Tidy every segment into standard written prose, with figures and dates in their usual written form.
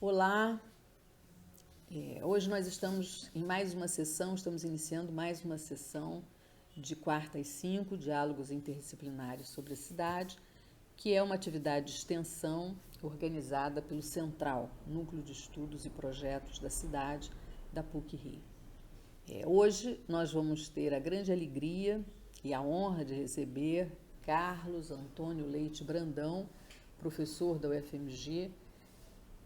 Olá, hoje nós estamos em mais uma sessão, estamos iniciando mais uma sessão de quarta às 5, diálogos interdisciplinares sobre a cidade, que é uma atividade de extensão organizada pelo Central, Núcleo de Estudos e Projetos da Cidade, da PUC-Rio. Hoje nós vamos ter a grande alegria e a honra de receber Carlos Antônio Leite Brandão, professor da UFMG,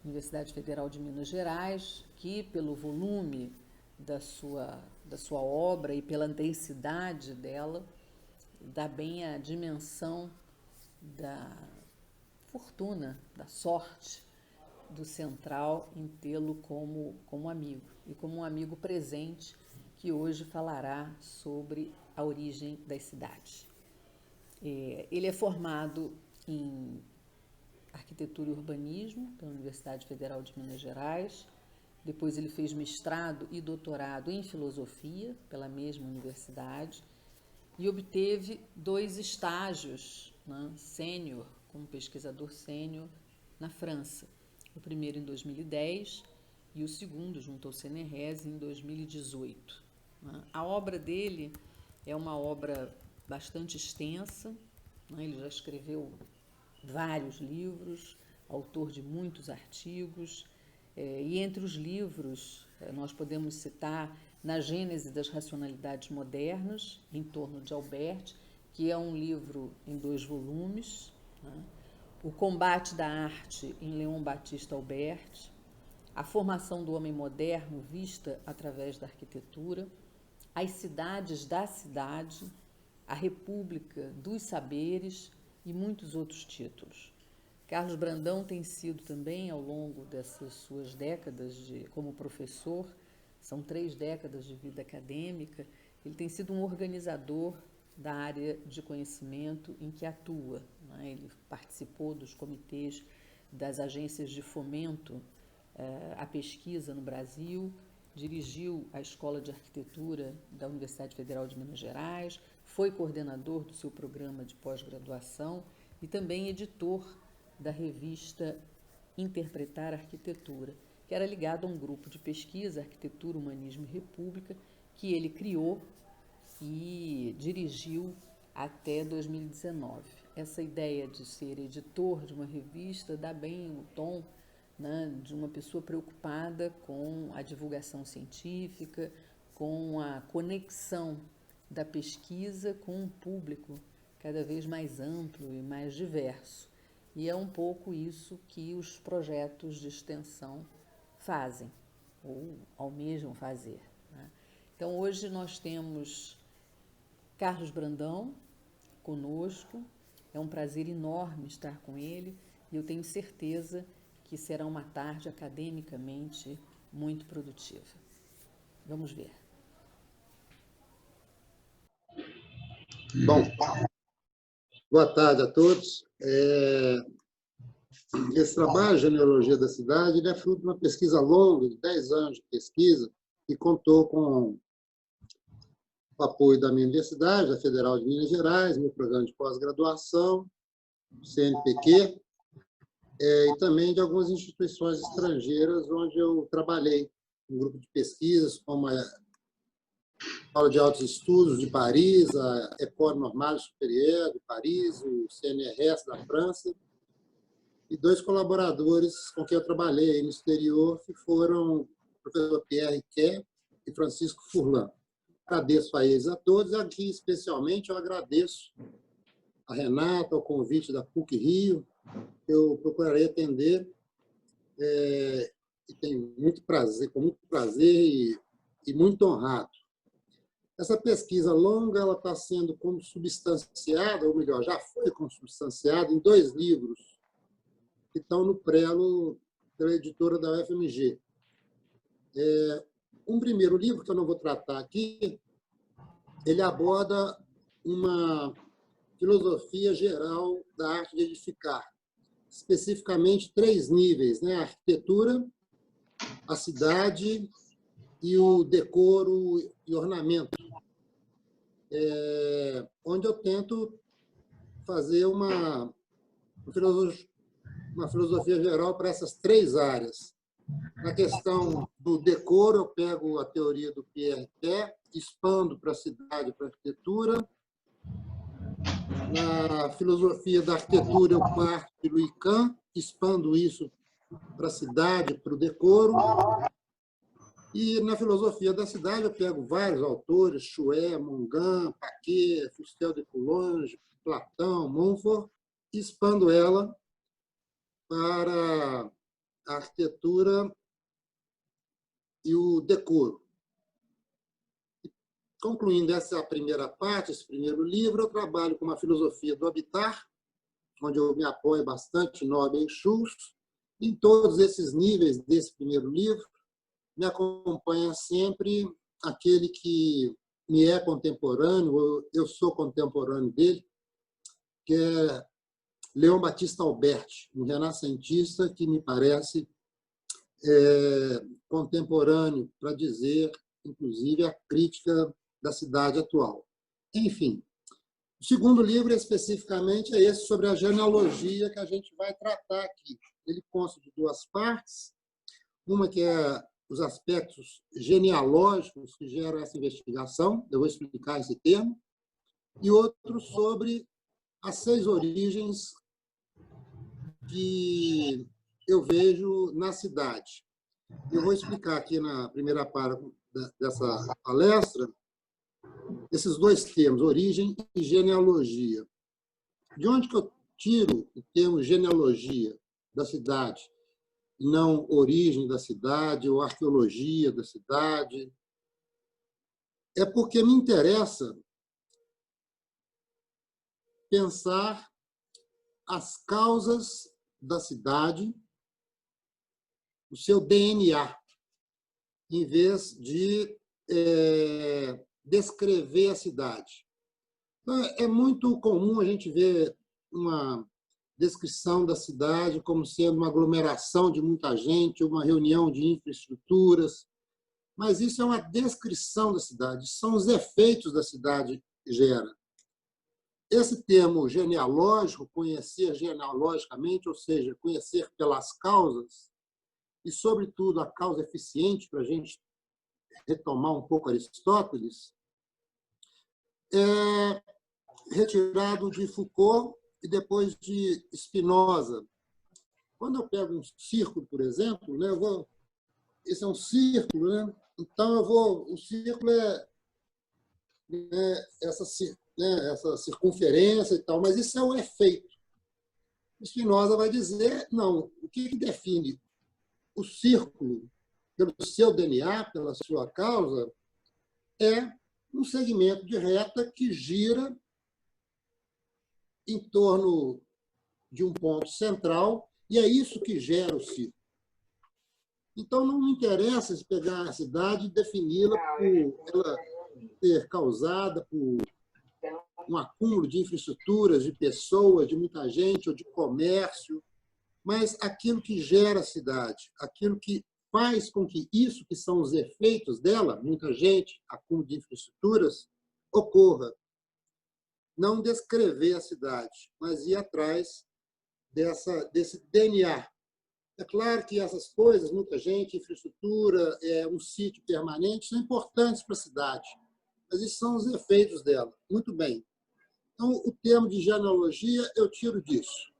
Universidade Federal de Minas Gerais, que pelo volume da sua obra e pela densidade dela, dá bem a dimensão da fortuna, da sorte do Central em tê-lo como amigo, e como um amigo presente que hoje falará sobre a origem das cidades. Ele é formado em Arquitetura e Urbanismo pela Universidade Federal de Minas Gerais. Depois ele fez mestrado e doutorado em Filosofia pela mesma universidade e obteve 2 estágios, né, sênior, como pesquisador sênior na França. O primeiro em 2010 e o segundo, junto ao CNRS, em 2018. Né. A obra dele é uma obra bastante extensa, né, ele já escreveu vários livros, autor de muitos artigos, e entre os livros nós podemos citar Na Gênese das Racionalidades Modernas, em torno de Albert, que é um livro em 2 volumes, né? O Combate da Arte, em Leon Batista Albert, A Formação do Homem Moderno vista através da arquitetura, As Cidades da Cidade, A República dos Saberes, e muitos outros títulos. Carlos Brandão tem sido também, ao longo dessas suas décadas como professor, são 3 décadas de vida acadêmica, ele tem sido um organizador da área de conhecimento em que atua, né? Ele participou dos comitês das agências de fomento à pesquisa no Brasil, dirigiu a Escola de Arquitetura da Universidade Federal de Minas Gerais, foi coordenador do seu programa de pós-graduação e também editor da revista Interpretar Arquitetura, que era ligado a um grupo de pesquisa, Arquitetura, Humanismo e República, que ele criou e dirigiu até 2019. Essa ideia de ser editor de uma revista dá bem o tom, né, de uma pessoa preocupada com a divulgação científica, com a conexão da pesquisa com um público cada vez mais amplo e mais diverso. E é um pouco isso que os projetos de extensão fazem, ou almejam fazer, né? Então, hoje nós temos Carlos Brandão conosco, é um prazer enorme estar com ele, e eu tenho certeza que será uma tarde academicamente muito produtiva. Vamos ver. Bom, boa tarde a todos. Esse trabalho, Genealogia da Cidade, ele é fruto de uma pesquisa longa, de 10 anos de pesquisa, que contou com o apoio da minha universidade, da Federal de Minas Gerais, meu programa de pós-graduação, CNPq, e também de algumas instituições estrangeiras onde eu trabalhei, um grupo de pesquisas, como a Escola de Altos Estudos de Paris, a École Normale Supérieure de Paris, o CNRS da França, e 2 colaboradores com quem eu trabalhei no exterior, que foram o professor Pierre Quer e Francisco Furlan. Agradeço a eles a todos, e aqui especialmente eu agradeço a Renata, ao convite da PUC-Rio, eu procurarei atender, e tenho muito prazer, com muito prazer e muito honrado. Essa pesquisa longa ela está sendo consubstanciada, ou melhor, já foi consubstanciada em 2 livros que estão no prelo da editora da UFMG. Um primeiro livro, que eu não vou tratar aqui, ele aborda uma filosofia geral da arte de edificar, especificamente 3 níveis, né? A arquitetura, a cidade e o decoro e ornamento, onde eu tento fazer uma filosofia geral para essas 3 áreas. Na questão do decoro, eu pego a teoria do Pierre Té, expando para a cidade, para a arquitetura. Na filosofia da arquitetura, eu parto de Louis Kahn, expando isso para a cidade, para o decoro. E na filosofia da cidade, eu pego vários autores, Chouet, Mongan, Paquet, Fustel de Coulanges, Platão, Montfort, e expando ela para a arquitetura e o decoro. Concluindo essa primeira parte, esse primeiro livro, eu trabalho com uma filosofia do habitat, onde eu me apoio bastante no Nobel Schultz. Em todos esses níveis desse primeiro livro, me acompanha sempre aquele que me é contemporâneo, eu sou contemporâneo dele, que é Leon Battista Alberti, um renascentista que me parece contemporâneo para dizer, inclusive, a crítica da cidade atual. Enfim, o segundo livro, especificamente, é esse sobre a genealogia que a gente vai tratar aqui. Ele consta de duas partes, uma que é os aspectos genealógicos que geram essa investigação, eu vou explicar esse termo, e outro sobre as 6 origens que eu vejo na cidade. Eu vou explicar aqui na primeira parte dessa palestra esses 2 termos, origem e genealogia. De onde que eu tiro o termo genealogia da cidade, e não origem da cidade ou arqueologia da cidade? É porque me interessa pensar as causas da cidade, o seu DNA, em vez de descrever a cidade. Então, é muito comum a gente ver uma descrição da cidade como sendo uma aglomeração de muita gente, uma reunião de infraestruturas, mas isso é uma descrição da cidade, são os efeitos da cidade que gera. Esse termo genealógico, conhecer genealogicamente, ou seja, conhecer pelas causas, e, sobretudo, a causa eficiente, para a gente retomar um pouco Aristóteles, é retirado de Foucault e depois de Spinoza. Quando eu pego um círculo, por exemplo, né, esse é um círculo, né? Então o círculo é essa circunferência e tal, mas isso é um efeito. Spinoza vai dizer, não, o que define o círculo pelo seu DNA, pela sua causa, é um segmento de reta que gira em torno de um ponto central, e é isso que gera o círculo. Então, não me interessa pegar a cidade e defini-la por ela ser causada por um acúmulo de infraestruturas, de pessoas, de muita gente, ou de comércio, mas aquilo que gera a cidade, aquilo que faz com que isso, que são os efeitos dela, muita gente, acúmulo de infraestruturas, ocorra. Não descrever a cidade, mas ir atrás desse DNA. É claro que essas coisas, muita gente, infraestrutura, um sítio permanente, são importantes para a cidade, mas esses são os efeitos dela. Muito bem. Então, o termo de genealogia eu tiro disso.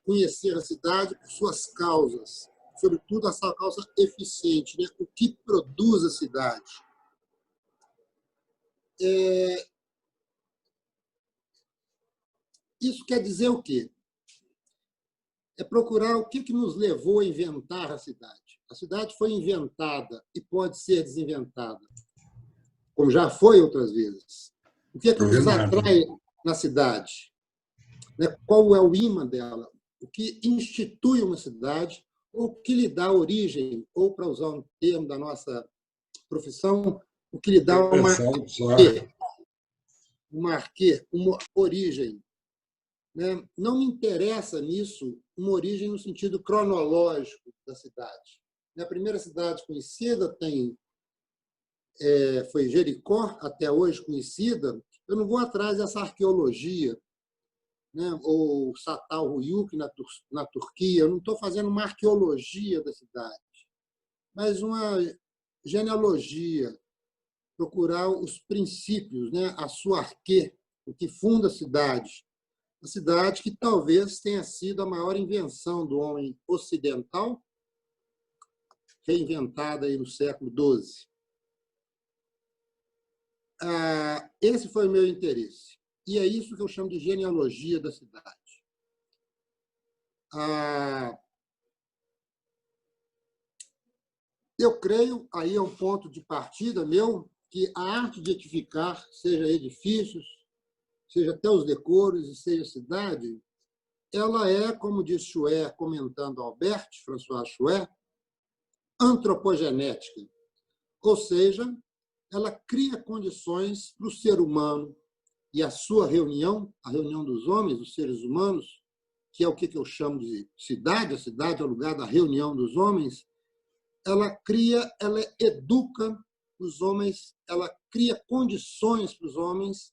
Conhecer a cidade por suas causas, sobretudo a sua causa eficiente, né? O que produz a cidade. Isso quer dizer o quê? É procurar o que nos levou a inventar a cidade. A cidade foi inventada e pode ser desinventada, como já foi outras vezes. O que nos atrai na cidade? Qual é o imã dela? O que institui uma cidade? Ou o que lhe dá origem? Ou, para usar um termo da nossa profissão, o que lhe dá uma origem? Não me interessa nisso uma origem no sentido cronológico da cidade. A primeira cidade conhecida foi Jericó, até hoje conhecida. Eu não vou atrás dessa arqueologia. né? Ou Çatalhöyük, na Turquia. Eu não estou fazendo uma arqueologia da cidade, mas uma genealogia, procurar os princípios, né? A sua arquê, o que funda a cidade. A cidade que talvez tenha sido a maior invenção do homem ocidental, reinventada aí no século XII. Esse foi o meu interesse. E é isso que eu chamo de genealogia da cidade. Eu creio, aí é um ponto de partida meu, que a arte de edificar, seja edifícios, seja até os decoros e seja cidade, ela é, como diz Chouet, comentando Albert, François Chouet, antropogenética, ou seja, ela cria condições para o ser humano e a sua reunião, a reunião dos homens, dos seres humanos, que é o que eu chamo de cidade, a cidade é o lugar da reunião dos homens, ela educa os homens, ela cria condições para os homens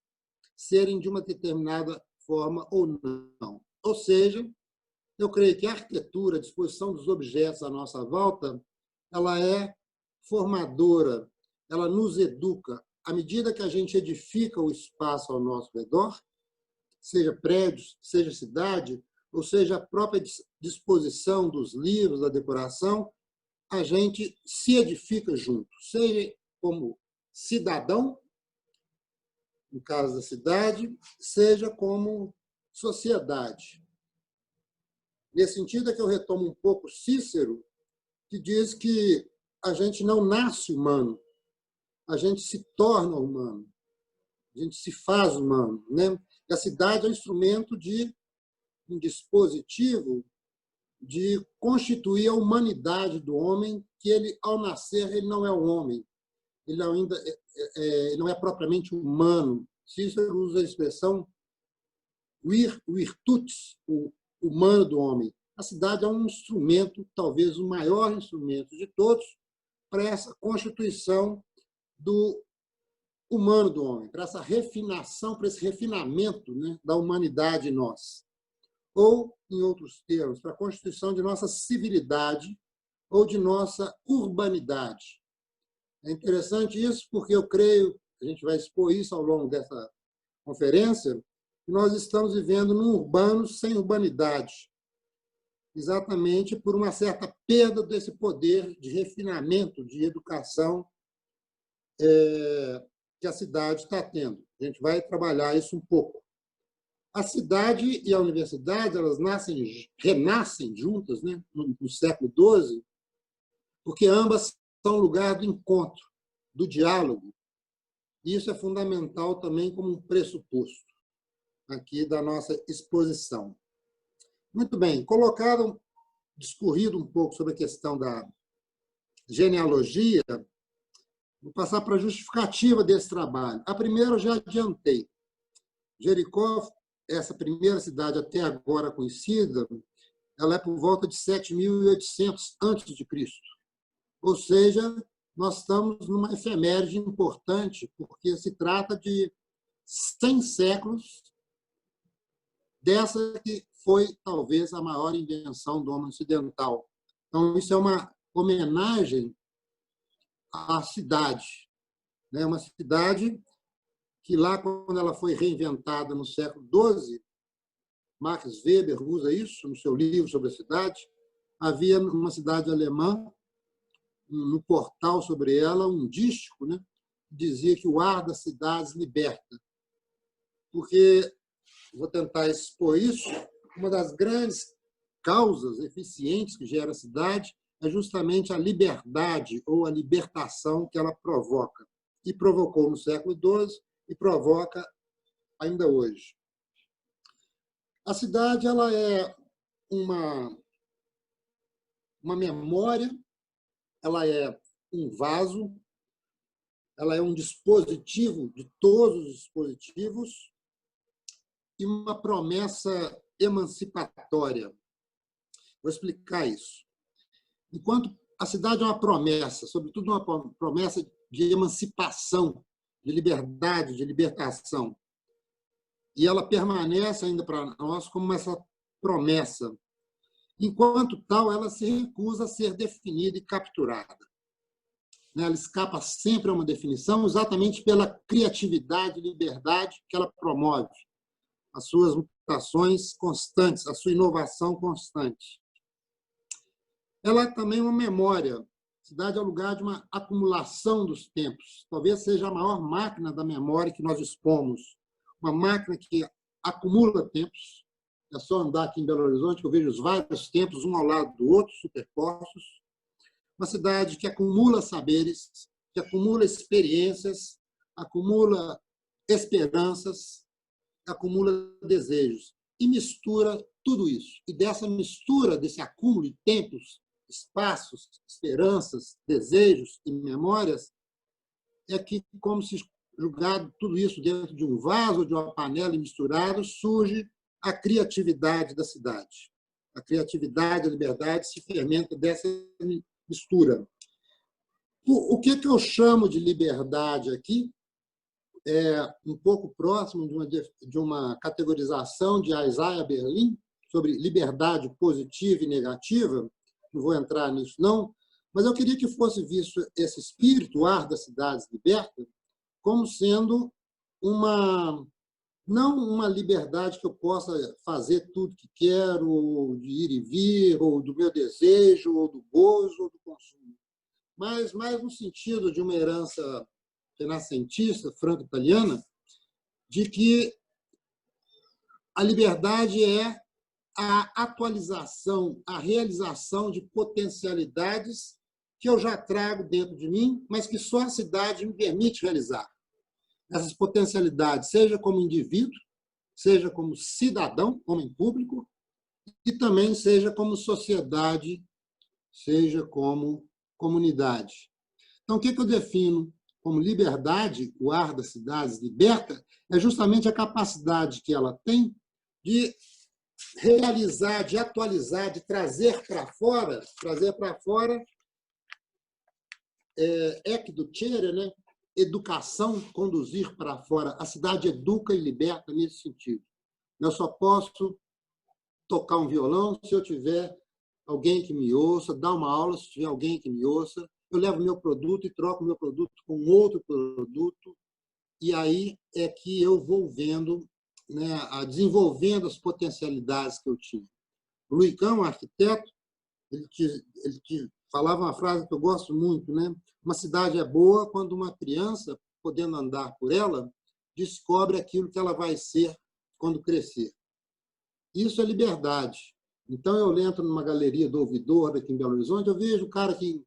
serem de uma determinada forma ou não. Ou seja, eu creio que a arquitetura, a disposição dos objetos à nossa volta, ela é formadora, ela nos educa. À medida que a gente edifica o espaço ao nosso redor, seja prédios, seja cidade, ou seja, a própria disposição dos livros, da decoração, a gente se edifica junto, seja como cidadão, no caso da cidade, seja como sociedade. Nesse sentido é que eu retomo um pouco Cícero, que diz que a gente não nasce humano, a gente se torna humano, a gente se faz humano, né? E a cidade é um instrumento um dispositivo de constituir a humanidade do homem, que ele, ao nascer, ele não é um homem, ele ainda ele não é propriamente humano. Cícero usa a expressão virtutis, o humano do homem. A cidade é um instrumento, talvez o maior instrumento de todos, para essa constituição do humano do homem, para essa refinação, para esse refinamento, né, da humanidade em nós. Ou, em outros termos, para a constituição de nossa civilidade ou de nossa urbanidade. É interessante isso porque eu creio, a gente vai expor isso ao longo dessa conferência, que nós estamos vivendo num urbano sem urbanidade, exatamente por uma certa perda desse poder de refinamento, de educação que a cidade está tendo. A gente vai trabalhar isso um pouco. A cidade e a universidade, elas renascem juntas, né, no século XII, porque ambas são lugar do encontro, do diálogo. E isso é fundamental também como um pressuposto aqui da nossa exposição. Muito bem, discorrido um pouco sobre a questão da genealogia, vou passar para a justificativa desse trabalho. A primeira eu já adiantei. Jericó, essa primeira cidade até agora conhecida, ela é por volta de 7.800 a.C. Ou seja, nós estamos numa efeméride importante, porque se trata de 100 séculos dessa que foi, talvez, a maior invenção do homem ocidental. Então, isso é uma homenagem à cidade. É uma cidade que lá, quando ela foi reinventada no século XII, Max Weber usa isso no seu livro sobre a cidade, havia uma cidade alemã, no portal sobre ela, um dístico, né, que dizia que o ar das cidades liberta. Porque, vou tentar expor isso, uma das grandes causas eficientes que gera a cidade é justamente a liberdade ou a libertação que ela provoca. E provocou no século XII e provoca ainda hoje. A cidade ela é uma memória, ela é um vaso, ela é um dispositivo de todos os dispositivos e uma promessa emancipatória. Vou explicar isso. Enquanto a cidade é uma promessa, sobretudo uma promessa de emancipação, de liberdade, de libertação, e ela permanece ainda para nós como essa promessa. Enquanto tal, ela se recusa a ser definida e capturada. Ela escapa sempre a uma definição, exatamente pela criatividade e liberdade que ela promove, as suas mutações constantes, a sua inovação constante. Ela é também uma memória. A cidade é o lugar de uma acumulação dos tempos. Talvez seja a maior máquina da memória que nós dispomos. Uma máquina que acumula tempos. É só andar aqui em Belo Horizonte que eu vejo os vários tempos, um ao lado do outro, superpostos. Uma cidade que acumula saberes, que acumula experiências, acumula esperanças, acumula desejos e mistura tudo isso. E dessa mistura, desse acúmulo de tempos, espaços, esperanças, desejos e memórias, é que, como se jogado tudo isso dentro de um vaso, de uma panela e misturado, surge a criatividade da cidade. A criatividade, a liberdade se fermenta dessa mistura. O que eu chamo de liberdade aqui é um pouco próximo de uma categorização de Isaiah Berlin sobre liberdade positiva e negativa. Não vou entrar nisso, não, mas eu queria que fosse visto esse espírito, o ar das cidades libertas, como sendo não uma liberdade que eu possa fazer tudo que quero, de ir e vir, ou do meu desejo, ou do gozo, ou do consumo, mas mais no sentido de uma herança renascentista, franco-italiana, de que a liberdade é a atualização, a realização de potencialidades que eu já trago dentro de mim, mas que só a cidade me permite realizar. Essas potencialidades, seja como indivíduo, seja como cidadão, homem público, e também seja como sociedade, seja como comunidade. Então, o que eu defino como liberdade, o ar das cidades liberta, é justamente a capacidade que ela tem de realizar, de atualizar, de trazer para fora, educere, né? Educação, conduzir para fora. A cidade educa e liberta nesse sentido. Eu só posso tocar um violão se eu tiver alguém que me ouça, dar uma aula se tiver alguém que me ouça. Eu levo meu produto e troco meu produto com outro produto, e aí é que eu vou vendo, né, desenvolvendo as potencialidades que eu tinha. O Louis Kahn, um arquiteto, ele falava uma frase que eu gosto muito, né? Uma cidade é boa quando uma criança, podendo andar por ela, descobre aquilo que ela vai ser quando crescer. Isso é liberdade. Então, eu entro numa galeria do ouvidor aqui em Belo Horizonte, eu vejo o cara que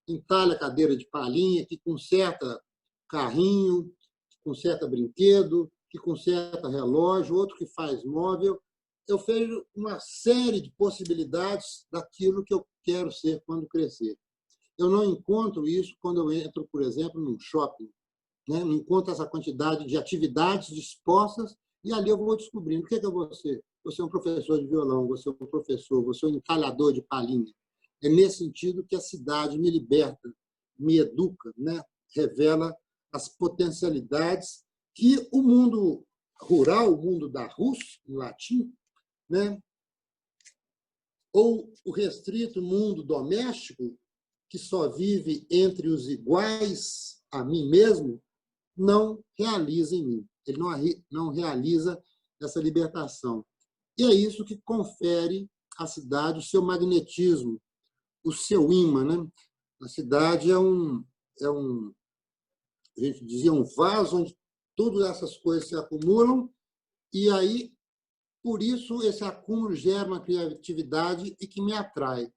entalha cadeira de palhinha, que conserta carrinho, que conserta brinquedo, que conserta relógio, outro que faz móvel. Eu vejo uma série de possibilidades daquilo que eu quero ser quando crescer. Eu não encontro isso quando eu entro, por exemplo, num shopping. Né? Não encontro essa quantidade de atividades dispostas e ali eu vou descobrindo o que eu vou ser. Você é um professor de violão, você é um professor, você é um entalhador de palhinha. É nesse sentido que a cidade me liberta, me educa, né? Revela as potencialidades que o mundo rural, o mundo da Rus, em latim, né? Ou o restrito mundo doméstico, que só vive entre os iguais a mim mesmo, não realiza em mim. Ele não realiza essa libertação. E é isso que confere à cidade o seu magnetismo, o seu imã, né? A cidade a gente dizia, um vaso onde todas essas coisas se acumulam, e aí, por isso, esse acúmulo gera uma criatividade e que me atrai.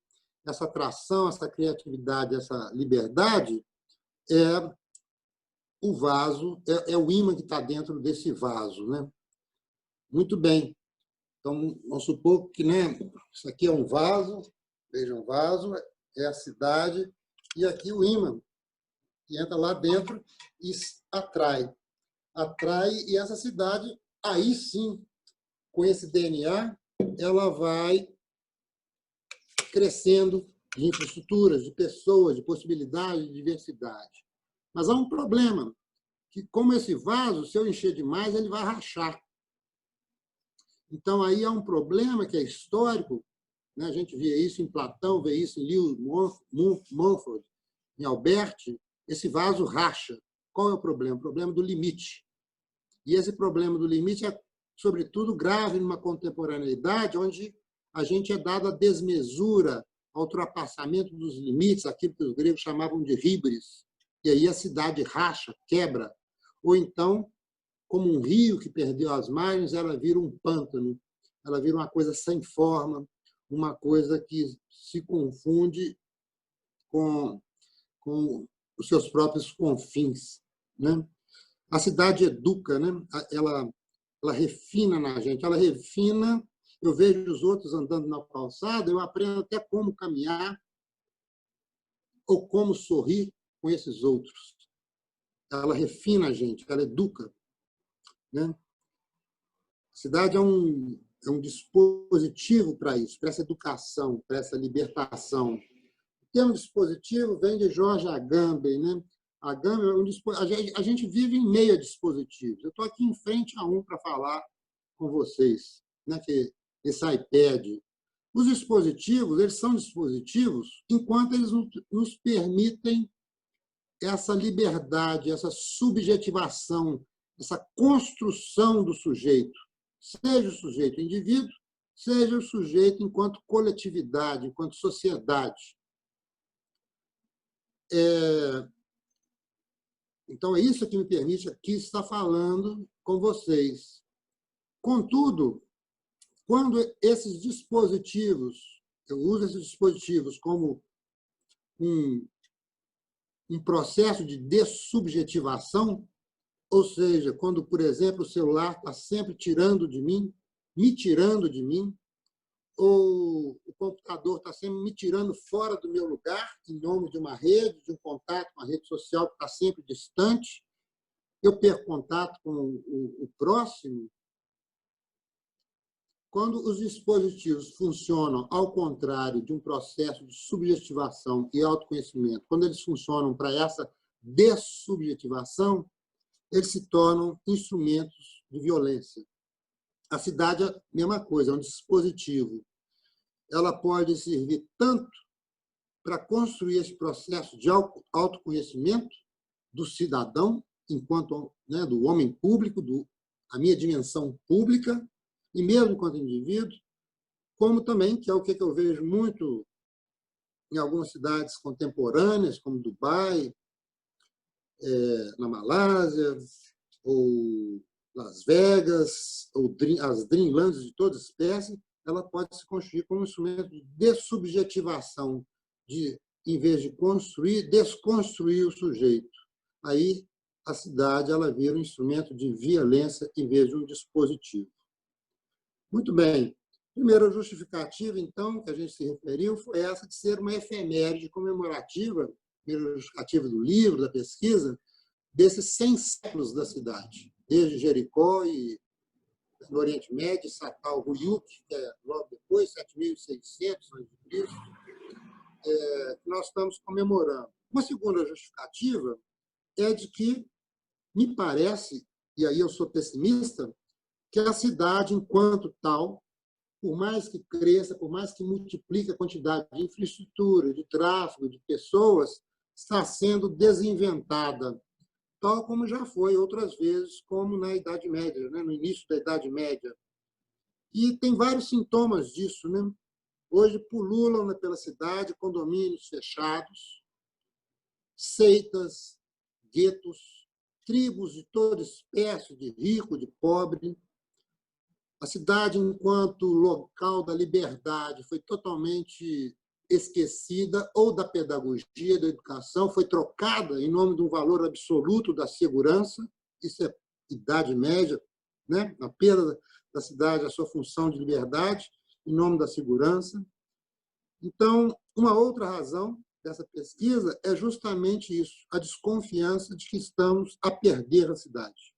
Essa atração, essa criatividade, essa liberdade é o vaso, é o imã que está dentro desse vaso, né? Muito bem. Então, vamos supor que, né, isso aqui é um vaso, vejam, um vaso, é a cidade, e aqui o imã, que entra lá dentro e atrai. Atrai, e essa cidade, aí sim, com esse DNA, ela vai crescendo de infraestruturas, de pessoas, de possibilidade, de diversidade. Mas há um problema, que como esse vaso, se eu encher demais, ele vai rachar. Então, aí há um problema que é histórico, né? A gente vê isso em Platão, vê isso em Lewis Mumford, em Alberti, esse vaso racha. Qual é o problema? O problema do limite. E esse problema do limite é, sobretudo, grave numa contemporaneidade onde a gente é dado a desmesura, ao ultrapassamento dos limites, aquilo que os gregos chamavam de híbris. E aí a cidade racha, quebra. Ou então, como um rio que perdeu as margens, ela vira um pântano, ela vira uma coisa sem forma, uma coisa que se confunde com os seus próprios confins, né? A cidade educa, né? Ela refina na gente, ela refina. Eu vejo os outros andando na calçada, eu aprendo até como caminhar ou como sorrir com esses outros. Ela refina a gente, ela educa, né? A cidade é um dispositivo para isso, para essa educação, para essa libertação. O termo dispositivo vem de George Agamben, né? Agamben é a gente vive em meio a dispositivos. Eu estou aqui em frente a um para falar com vocês, né? Que esse iPad. Os dispositivos, eles são dispositivos enquanto eles nos permitem essa liberdade, essa subjetivação, essa construção do sujeito, seja o sujeito indivíduo, seja o sujeito enquanto coletividade, enquanto sociedade. Então, é isso que me permite aqui estar falando com vocês. Contudo, quando esses dispositivos, eu uso esses dispositivos como um processo de dessubjetivação, ou seja, quando, por exemplo, o celular está sempre tirando de mim, me tirando de mim, ou o computador está sempre me tirando fora do meu lugar, em nome de uma rede, de um contato com a rede social que está sempre distante, eu perco contato com o próximo. Quando os dispositivos funcionam ao contrário de um processo de subjetivação e autoconhecimento, quando eles funcionam para essa dessubjetivação, eles se tornam instrumentos de violência. A cidade é a mesma coisa, é um dispositivo. Ela pode servir tanto para construir esse processo de autoconhecimento do cidadão, enquanto, né, do homem público, a minha dimensão pública, e mesmo enquanto indivíduo, como também, que é o que eu vejo muito em algumas cidades contemporâneas, como Dubai, na Malásia, ou Las Vegas, ou as Dreamlands de toda espécie, ela pode se construir como um instrumento de dessubjetivação, em vez de construir, desconstruir o sujeito. Aí a cidade ela vira um instrumento de violência em vez de um dispositivo. Muito bem. Primeira justificativa, então, que a gente se referiu, foi essa de ser uma efeméride comemorativa, primeira justificativa do livro, da pesquisa, desses 100 séculos da cidade, desde Jericó e no Oriente Médio, Satal Ruyuk, que é logo depois, 7.600 a.C., que nós estamos comemorando. Uma segunda justificativa é de que, me parece, e aí eu sou pessimista, que a cidade, enquanto tal, por mais que cresça, por mais que multiplique a quantidade de infraestrutura, de tráfego, de pessoas, está sendo desinventada, tal como já foi outras vezes, como na Idade Média, né? No início da Idade Média. E tem vários sintomas disso, né? Hoje pululam pela cidade condomínios fechados, seitas, guetos, tribos de toda espécie, de rico, de pobre. A cidade, enquanto local da liberdade, foi totalmente esquecida, ou da pedagogia, da educação, foi trocada em nome de um valor absoluto da segurança. Isso é Idade Média, né? A perda da cidade, a sua função de liberdade, em nome da segurança. Então, uma outra razão dessa pesquisa é justamente isso, a desconfiança de que estamos a perder a cidade.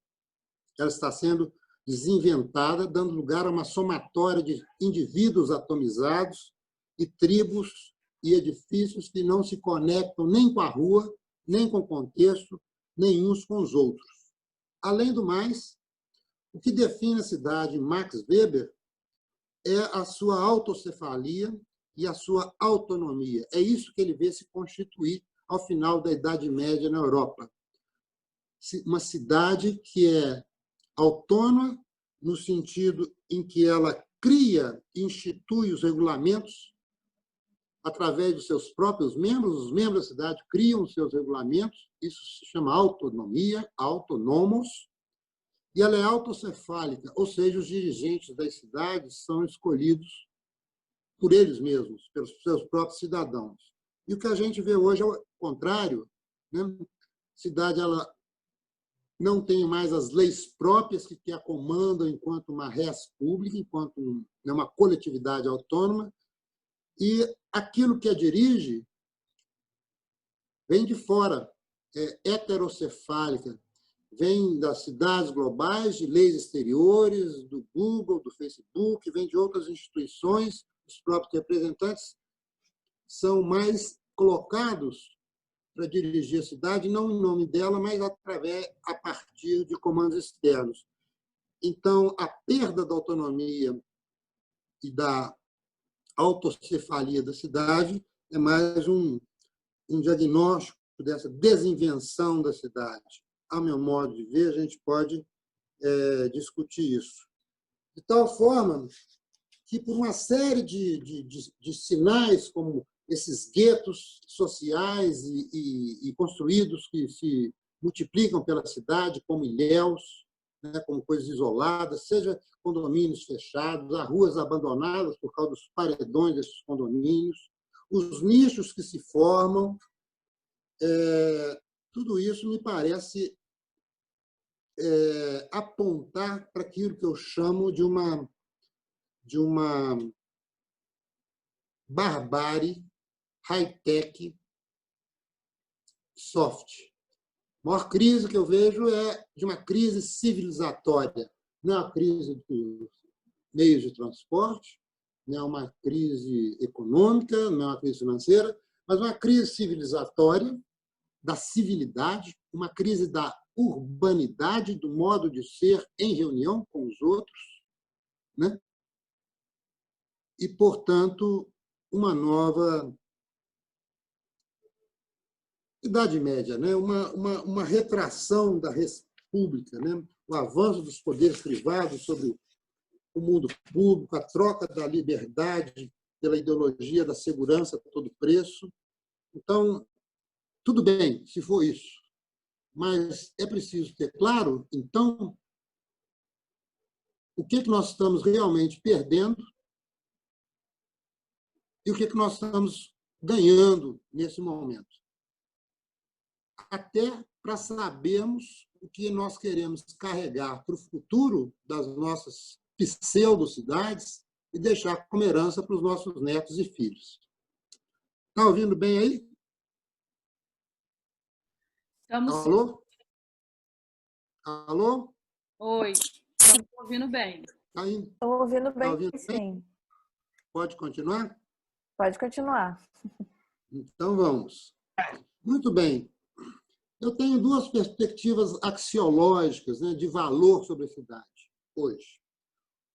Ela está sendo desinventada, dando lugar a uma somatória de indivíduos atomizados e tribos e edifícios que não se conectam nem com a rua, nem com o contexto, nem uns com os outros. Além do mais, o que define a cidade em Max Weber é a sua autocefalia e a sua autonomia. É isso que ele vê se constituir ao final da Idade Média na Europa. Uma cidade que é autônoma no sentido em que ela cria e institui os regulamentos através dos seus próprios membros, os membros da cidade criam os seus regulamentos, isso se chama autonomia, autonomos, e ela é autocefálica, ou seja, os dirigentes das cidades são escolhidos por eles mesmos, pelos seus próprios cidadãos. E o que a gente vê hoje é o contrário, né? A cidade ela não tem mais as leis próprias que a comandam enquanto uma res pública, enquanto uma coletividade autônoma, e aquilo que a dirige vem de fora, é heterocefálica, vem das cidades globais, de leis exteriores, do Google, do Facebook, vem de outras instituições, os próprios representantes são mais colocados para dirigir a cidade, não em nome dela, mas a partir de comandos externos. Então, a perda da autonomia e da autocefalia da cidade é mais um diagnóstico dessa desinvenção da cidade. A meu modo de ver, a gente pode discutir isso. De tal forma que, por uma série de sinais, como esses guetos sociais e construídos que se multiplicam pela cidade, como ilhéus, né, como coisas isoladas, seja condomínios fechados, as ruas abandonadas por causa dos paredões desses condomínios, os nichos que se formam, tudo isso me parece apontar para aquilo que eu chamo de uma barbárie high-tech soft. A maior crise que eu vejo é de uma crise civilizatória, não é uma crise dos meios de transporte, não é uma crise econômica, não é uma crise financeira, mas uma crise civilizatória, da civilidade, uma crise da urbanidade, do modo de ser em reunião com os outros, né? E, portanto, uma nova Idade Média, né? uma retração da res pública, né? O avanço dos poderes privados sobre o mundo público, a troca da liberdade pela ideologia da segurança a todo preço. Então, tudo bem, se for isso, mas é preciso ter claro, então, o que nós estamos realmente perdendo e o que nós estamos ganhando nesse momento. Até para sabermos o que nós queremos carregar para o futuro das nossas pseudo-cidades e deixar como herança para os nossos netos e filhos. Está ouvindo bem aí? Estamos... Alô? Alô? Oi, estamos ouvindo bem. Estou ouvindo bem, sim. Pode continuar? Pode continuar. Então, vamos. Muito bem. Eu tenho duas perspectivas axiológicas, né, de valor sobre a cidade, hoje.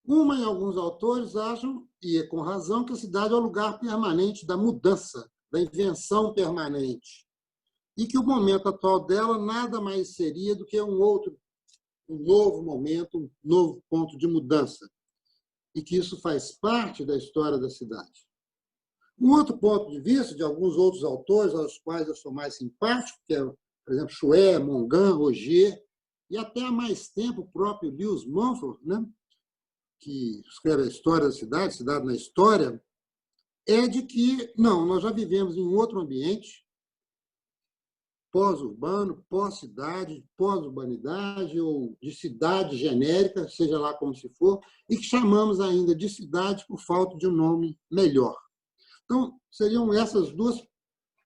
Uma, em alguns autores, acham, e é com razão, que a cidade é o lugar permanente da mudança, da invenção permanente, e que o momento atual dela nada mais seria do que um novo momento, um novo ponto de mudança, e que isso faz parte da história da cidade. Um outro ponto de vista, de alguns outros autores, aos quais eu sou mais simpático, que é, por exemplo, Chouet, Mongan, Roger, e até há mais tempo o próprio Lewis Mumford, né, que escreve a história da cidade, Cidade na História, é de que, não, nós já vivemos em um outro ambiente, pós-urbano, pós-cidade, pós-urbanidade, ou de cidade genérica, seja lá como se for, e que chamamos ainda de cidade por falta de um nome melhor. Então, seriam essas duas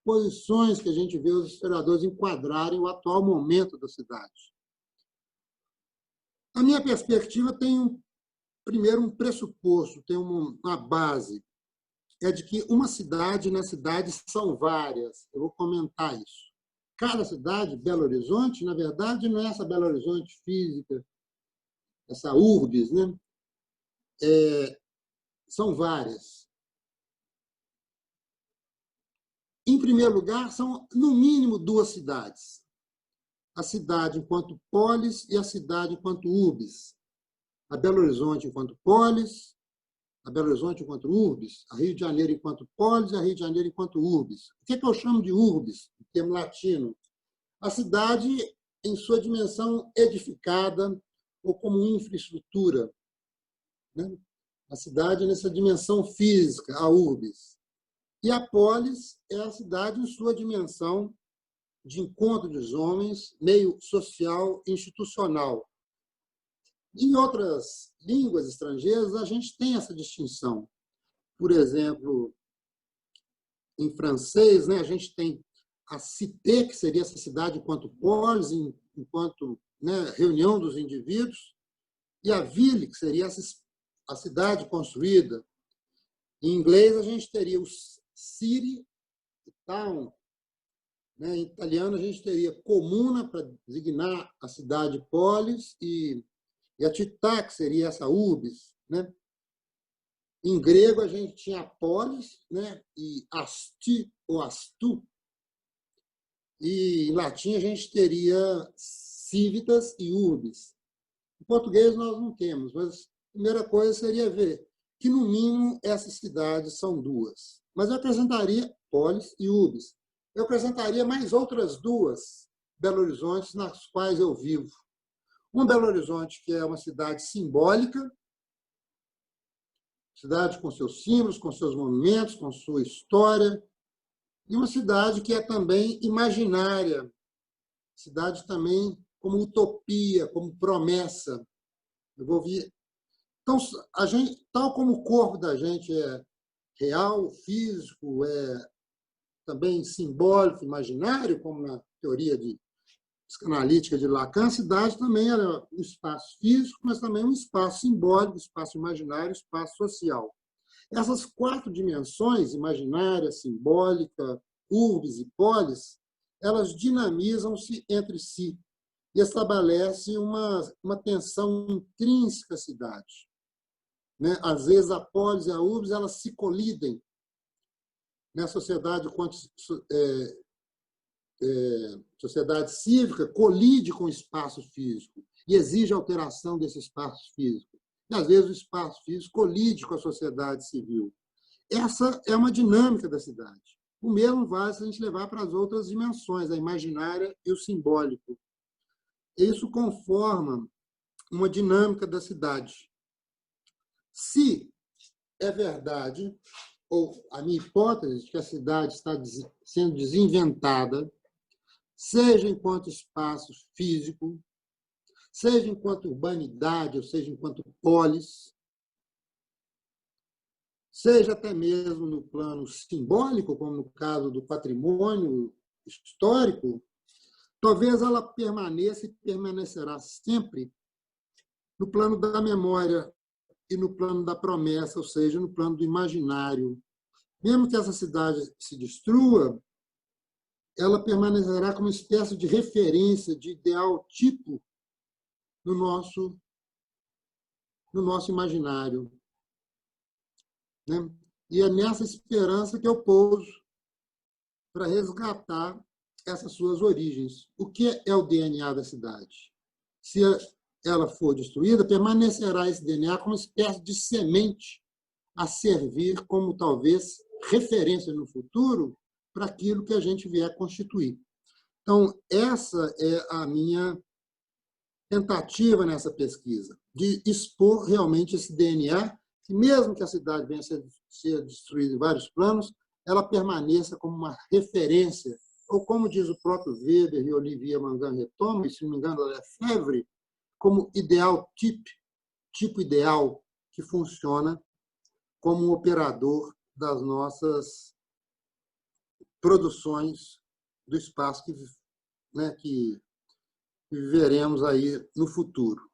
posições que a gente vê os historiadores enquadrarem o atual momento da cidade. A minha perspectiva tem, primeiro, um pressuposto, tem uma base, é de que uma cidade, nas cidades são várias. Eu vou comentar isso. Cada cidade, Belo Horizonte, na verdade, não é essa Belo Horizonte física, essa urbis, né? são várias. Em primeiro lugar, são, no mínimo, duas cidades. A cidade enquanto polis e a cidade enquanto urbis. A Belo Horizonte enquanto polis, a Belo Horizonte enquanto urbis, a Rio de Janeiro enquanto polis e a Rio de Janeiro enquanto urbis. O que eu chamo de urbis, em termo latino? A cidade em sua dimensão edificada ou como infraestrutura, né? A cidade nessa dimensão física, a urbis. E a polis é a cidade em sua dimensão de encontro dos homens, meio social e institucional. Em outras línguas estrangeiras, a gente tem essa distinção. Por exemplo, em francês, né, a gente tem a cité, que seria essa cidade enquanto polis, enquanto, né, reunião dos indivíduos, e a ville, que seria a cidade construída. Em inglês, a gente teria o city e town. Né? Em italiano, a gente teria comuna, para designar a cidade polis, e a città, que seria essa urbis. Né? Em grego, a gente tinha a polis, né? E asti ou astu. E em latim, a gente teria civitas e urbis. Em português, nós não temos, mas a primeira coisa seria ver que, no mínimo, essas cidades são duas. Mas eu acrescentaria polis e urbis. Eu acrescentaria mais outras duas Belo Horizontes nas quais eu vivo. Uma Belo Horizonte, que é uma cidade simbólica, cidade com seus símbolos, com seus monumentos, com sua história, e uma cidade que é também imaginária, cidade também como utopia, como promessa. Eu vou vir. Então, a gente, tal como o corpo da gente é real, físico, é também simbólico, imaginário, como na teoria psicanalítica de Lacan, a cidade também era um espaço físico, mas também um espaço simbólico, espaço imaginário, espaço social. Essas quatro dimensões, imaginária, simbólica, urbis e polis, elas dinamizam-se entre si e estabelecem uma tensão intrínseca à cidade. Né? Às vezes, a polis e a urbis elas se colidem. Na sociedade, sociedade cívica, colide com o espaço físico e exige alteração desse espaço físico. E, às vezes, o espaço físico colide com a sociedade civil. Essa é uma dinâmica da cidade. O mesmo vale se a gente levar para as outras dimensões, a imaginária e o simbólico. Isso conforma uma dinâmica da cidade. Se é verdade, ou a minha hipótese de que a cidade está sendo desinventada, seja enquanto espaço físico, seja enquanto urbanidade, ou seja enquanto polis, seja até mesmo no plano simbólico, como no caso do patrimônio histórico, talvez ela permaneça e permanecerá sempre no plano da memória e no plano da promessa, ou seja, no plano do imaginário. Mesmo que essa cidade se destrua, ela permanecerá como uma espécie de referência, de ideal tipo no nosso imaginário. Né? E é nessa esperança que eu pouso para resgatar essas suas origens. O que é o DNA da cidade? Se ela for destruída, permanecerá esse DNA como uma espécie de semente a servir como, talvez, referência no futuro para aquilo que a gente vier constituir. Então, essa é a minha tentativa nessa pesquisa, de expor realmente esse DNA, que mesmo que a cidade venha a ser destruída em vários planos, ela permaneça como uma referência, ou como diz o próprio Weber e Olivier Mangan retoma, e se não me engano, Lefebvre, como ideal tipo ideal que funciona como um operador das nossas produções do espaço que viveremos aí no futuro.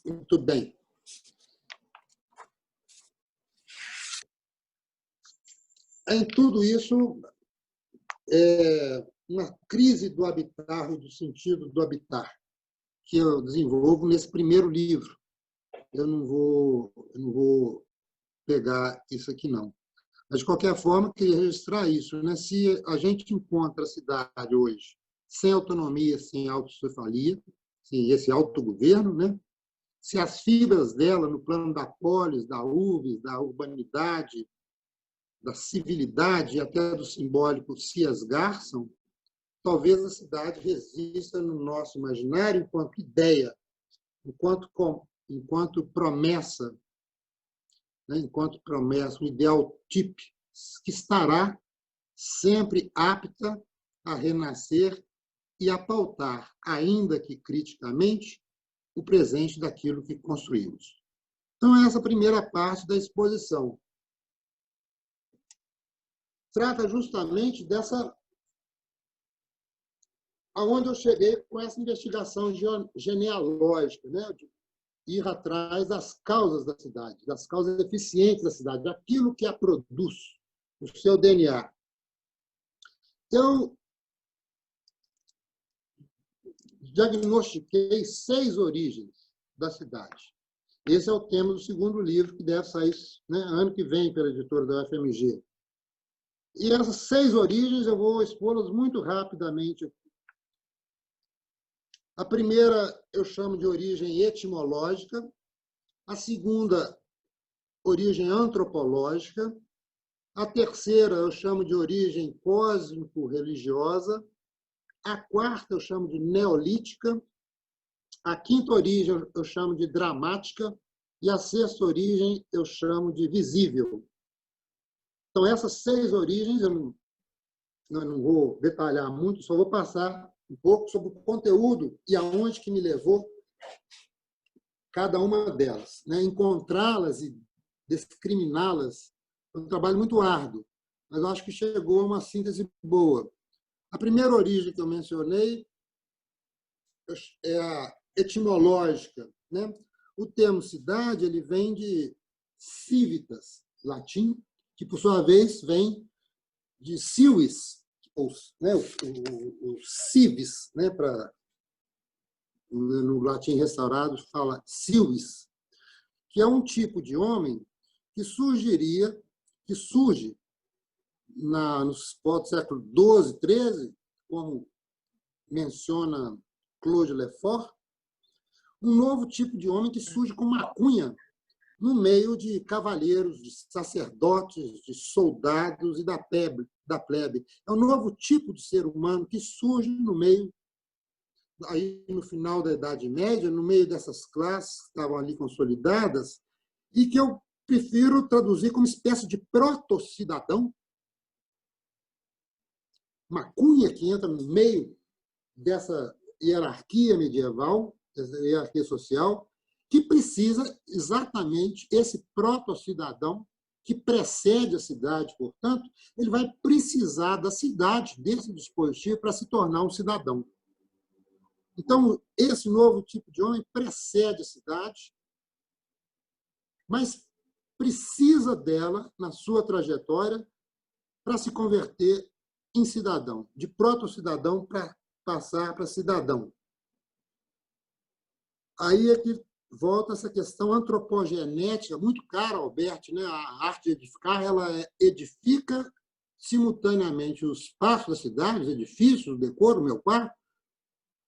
Muito bem. Em tudo isso, uma crise do habitar e do sentido do habitar, que eu desenvolvo nesse primeiro livro. Eu não vou pegar isso aqui, não. Mas, de qualquer forma, queria registrar isso, né? Se a gente encontra a cidade hoje sem autonomia, sem autocefalia, sem esse autogoverno, né? Se as fibras dela, no plano da polis, da urbis, da urbanidade, da civilidade e até do simbólico se esgarçam, talvez a cidade resista no nosso imaginário enquanto ideia, enquanto promessa, né? Enquanto promessa, um ideal típico que estará sempre apta a renascer e a pautar, ainda que criticamente, o presente daquilo que construímos. Então, essa primeira parte da exposição trata justamente dessa aonde eu cheguei com essa investigação genealógica, né? De ir atrás das causas da cidade, das causas eficientes da cidade, daquilo que a produz, o seu DNA. Eu diagnostiquei 6 origens da cidade. Esse é o tema do segundo livro, que deve sair, né, ano que vem pela editora da UFMG. E essas 6 origens eu vou expô-las muito rapidamente. A primeira eu chamo de origem etimológica, a segunda, origem antropológica, a terceira eu chamo de origem cósmico-religiosa, a quarta eu chamo de neolítica, a quinta origem eu chamo de dramática e a sexta origem eu chamo de visível. Então, essas 6 origens, eu não vou detalhar muito, só vou passar um pouco sobre o conteúdo e aonde que me levou cada uma delas, né? Encontrá-las e discriminá-las é um trabalho muito árduo, mas eu acho que chegou a uma síntese boa. A primeira origem que eu mencionei é a etimológica, né? O termo cidade ele vem de civitas, latim, que, por sua vez, vem de civis, né? o civis, né? No latim restaurado, fala civis, que é um tipo de homem que surge nos século XII, XIII, como menciona Claude Lefort, um novo tipo de homem que surge com macunha no meio de cavalheiros, de sacerdotes, de soldados e da plebe. É um novo tipo de ser humano que surge no meio, aí no final da Idade Média, no meio dessas classes que estavam ali consolidadas, e que eu prefiro traduzir como espécie de proto-cidadão, macunha que entra no meio dessa hierarquia medieval, dessa hierarquia social, que precisa exatamente esse proto-cidadão que precede a cidade, portanto, ele vai precisar da cidade, desse dispositivo, para se tornar um cidadão. Então, esse novo tipo de homem precede a cidade, mas precisa dela na sua trajetória para se converter em cidadão, de proto-cidadão para passar para cidadão. Aí é que volta essa questão antropogenética, muito cara, Alberti, né? A arte de edificar, ela edifica simultaneamente os espaços da cidade, os edifícios, o decoro, o meu quarto,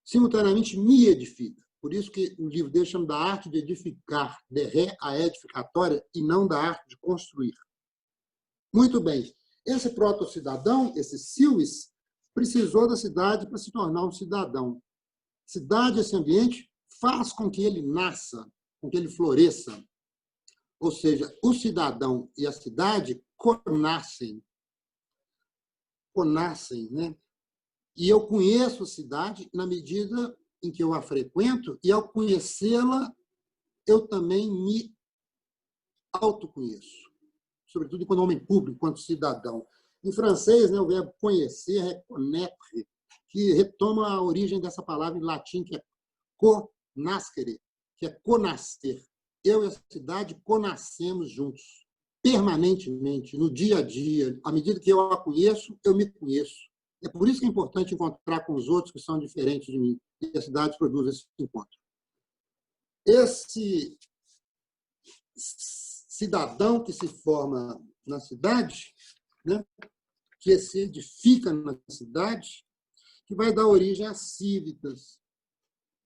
simultaneamente me edifica. Por isso que o livro dele chama da arte de edificar, de ré a edificatória, e não da arte de construir. Muito bem. Esse proto-cidadão, esse civis, precisou da cidade para se tornar um cidadão. Cidade, esse ambiente, faz com que ele nasça, com que ele floresça. Ou seja, o cidadão e a cidade conascem, né? E eu conheço a cidade na medida em que eu a frequento, e ao conhecê-la, eu também me autoconheço, sobretudo quando homem público, quanto cidadão. Em francês, né, o verbo conhecer é connaître, que retoma a origem dessa palavra em latim, que é connascere, que é conascer. Eu e a cidade conascemos juntos, permanentemente, no dia a dia. À medida que eu a conheço, eu me conheço. É por isso que é importante encontrar com os outros que são diferentes de mim. E a cidade produz esse encontro. Esse cidadão que se forma na cidade, né, que se edifica na cidade, que vai dar origem às cívicas,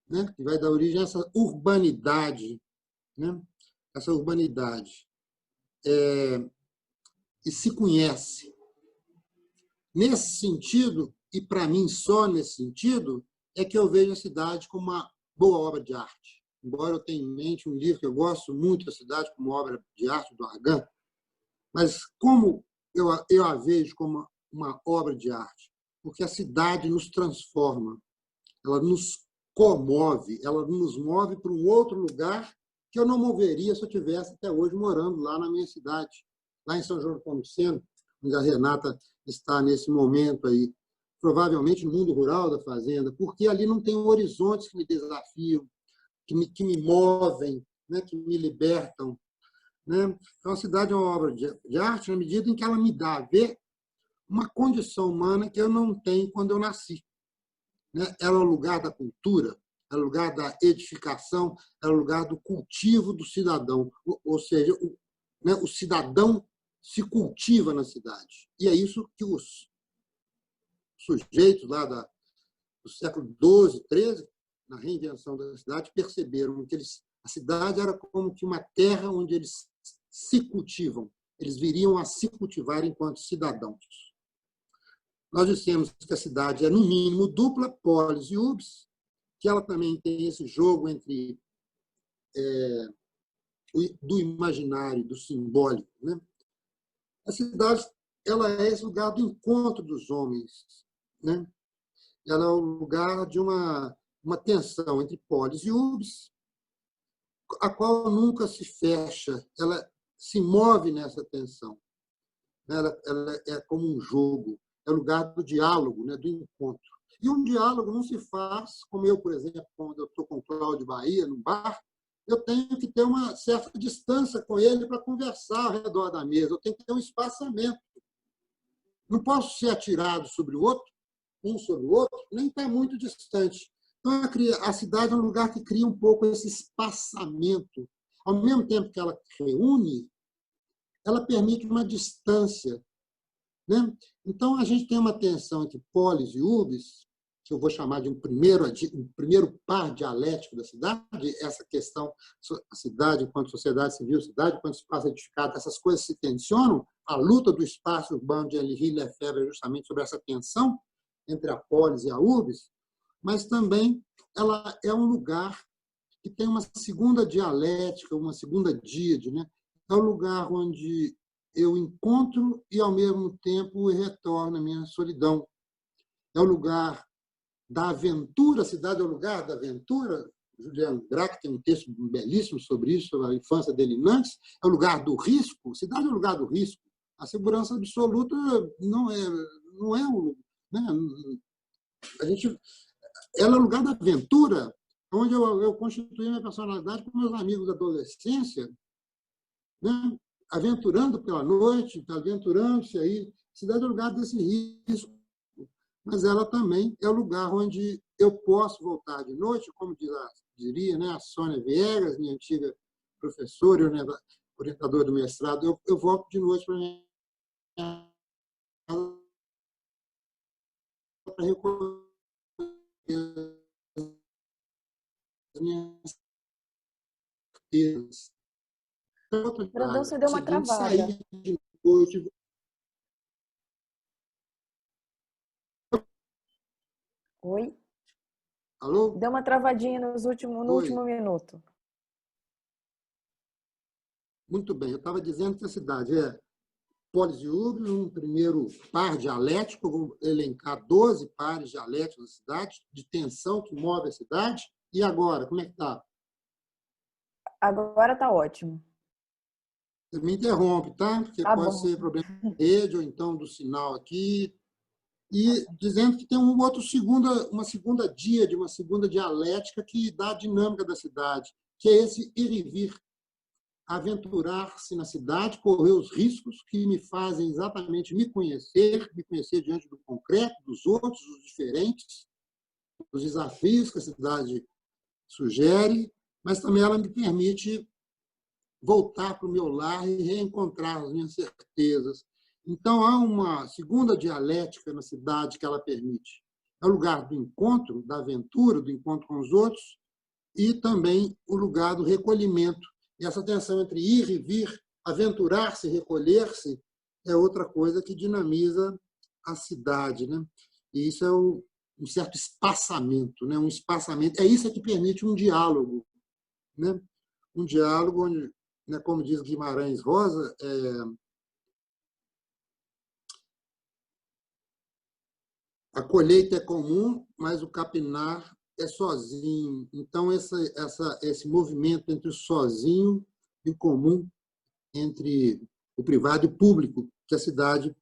né, que vai dar origem a essa urbanidade, né, essa urbanidade. E se conhece. Nesse sentido, e para mim só nesse sentido, é que eu vejo a cidade como uma boa obra de arte. Embora eu tenha em mente um livro que eu gosto muito da cidade como obra de arte do Argan, mas como eu a vejo como uma obra de arte? Porque a cidade nos transforma, ela nos comove, ela nos move para um outro lugar que eu não moveria se eu estivesse até hoje morando lá na minha cidade, lá em São João do Pomuceno, onde a Renata está nesse momento aí, provavelmente no mundo rural da fazenda, porque ali não tem horizontes que me desafiam, que me movem, né, que me libertam. Né? Então, a cidade é uma obra de arte na medida em que ela me dá a ver uma condição humana que eu não tenho quando eu nasci. Né? Ela é o lugar da cultura, é o lugar da edificação, é o lugar do cultivo do cidadão. Ou seja, o cidadão se cultiva na cidade. E é isso que os sujeitos lá do século XII, XIII, na reinvenção da cidade, perceberam que a cidade era como que uma terra onde eles se cultivam. Eles viriam a se cultivar enquanto cidadãos. Nós dissemos que a cidade é, no mínimo, dupla, polis e urbs, que ela também tem esse jogo entre do imaginário, do simbólico. Né? A cidade ela é esse lugar do encontro dos homens. Né? Ela é o lugar de uma tensão entre polis e urbs, a qual nunca se fecha, ela se move nessa tensão. Ela é como um jogo, é o lugar do diálogo, né, do encontro. E um diálogo não se faz, como eu, por exemplo, quando eu estou com o Cláudio Bahia no bar, eu tenho que ter uma certa distância com ele para conversar ao redor da mesa, eu tenho que ter um espaçamento. Não posso ser atirado sobre o outro, um sobre o outro, nem estar muito distante. Então, a cidade é um lugar que cria um pouco esse espaçamento. Ao mesmo tempo que ela reúne, ela permite uma distância. Né? Então, a gente tem uma tensão entre polis e urbs, que eu vou chamar de um primeiro par dialético da cidade, essa questão, a cidade enquanto sociedade civil, cidade enquanto espaço edificado, essas coisas se tensionam, a luta do espaço urbano de Henri Lefebvre é justamente sobre essa tensão entre a polis e a urbs, mas também ela é um lugar que tem uma segunda dialética, uma segunda díade. Né? É um lugar onde eu encontro e, ao mesmo tempo, retorno à minha solidão. É o lugar da aventura, a cidade é o lugar da aventura. Julian Grach tem um texto belíssimo sobre isso, sobre a infância dele em Nantes. É o lugar do risco, a cidade é o lugar do risco. A segurança absoluta não é o... Né? Ela é o lugar da aventura, onde eu constituí minha personalidade com meus amigos da adolescência, né? Aventurando pela noite, aventurando-se aí. A cidade é o lugar desse risco, mas ela também é o lugar onde eu posso voltar de noite, como diria, né, a Sônia Viegas, minha antiga professora e orientadora do mestrado, eu volto de noite para minha casa para recolher as minhas certezas. Brandão, você deu uma travada. Sair de noite. Oi? Alô? Deu uma travadinha no último minuto. Muito bem. Eu estava dizendo que a cidade é polis e urbs, um primeiro par dialético, vou elencar 12 pares dialéticos da cidade, de tensão que move a cidade. E agora, como é que está? Agora está ótimo. Você me interrompe, tá? Porque pode ser problema da rede ou então do sinal aqui. E dizendo que tem uma segunda díade, uma segunda dialética que dá a dinâmica da cidade, que é esse ir e vir. aventurar-se na cidade, correr os riscos que me fazem exatamente me conhecer diante do concreto, dos outros, dos diferentes, dos desafios que a cidade sugere, mas também ela me permite voltar para o meu lar e reencontrar as minhas certezas. Então, há uma segunda dialética na cidade que ela permite. É o lugar do encontro, da aventura, do encontro com os outros, e também o lugar do recolhimento. E essa tensão entre ir e vir, aventurar-se, recolher-se, é outra coisa que dinamiza a cidade, né? E isso é um certo espaçamento, né? Um espaçamento. É isso que permite um diálogo, né? Um diálogo onde, né, como diz Guimarães Rosa, a colheita é comum, mas o capinar é sozinho. Então, esse movimento entre o sozinho e o comum, entre o privado e o público, que a cidade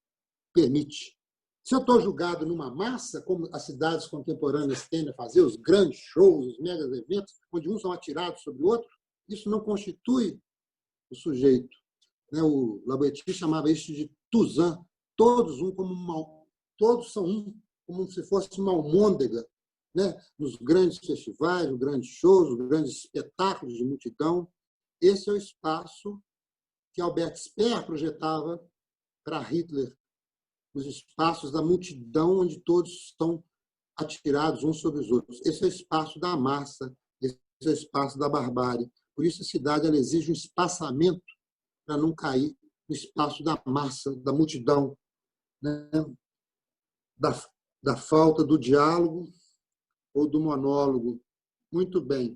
permite. Se eu estou julgado numa massa, como as cidades contemporâneas tendem a fazer, os grandes shows, os megas eventos, onde uns são atirados sobre o outro, isso não constitui o sujeito. O Laboetie chamava isso de Tuzan, todos são um, como se fosse uma almôndega, né? Nos grandes festivais, nos grandes shows, nos grandes espetáculos de multidão. Esse é o espaço que Albert Speer projetava para Hitler, os espaços da multidão onde todos estão atirados uns sobre os outros. Esse é o espaço da massa, esse é o espaço da barbárie. Por isso, a cidade ela exige um espaçamento para não cair no espaço da massa, da multidão, né? Da falta do diálogo ou do monólogo. Muito bem.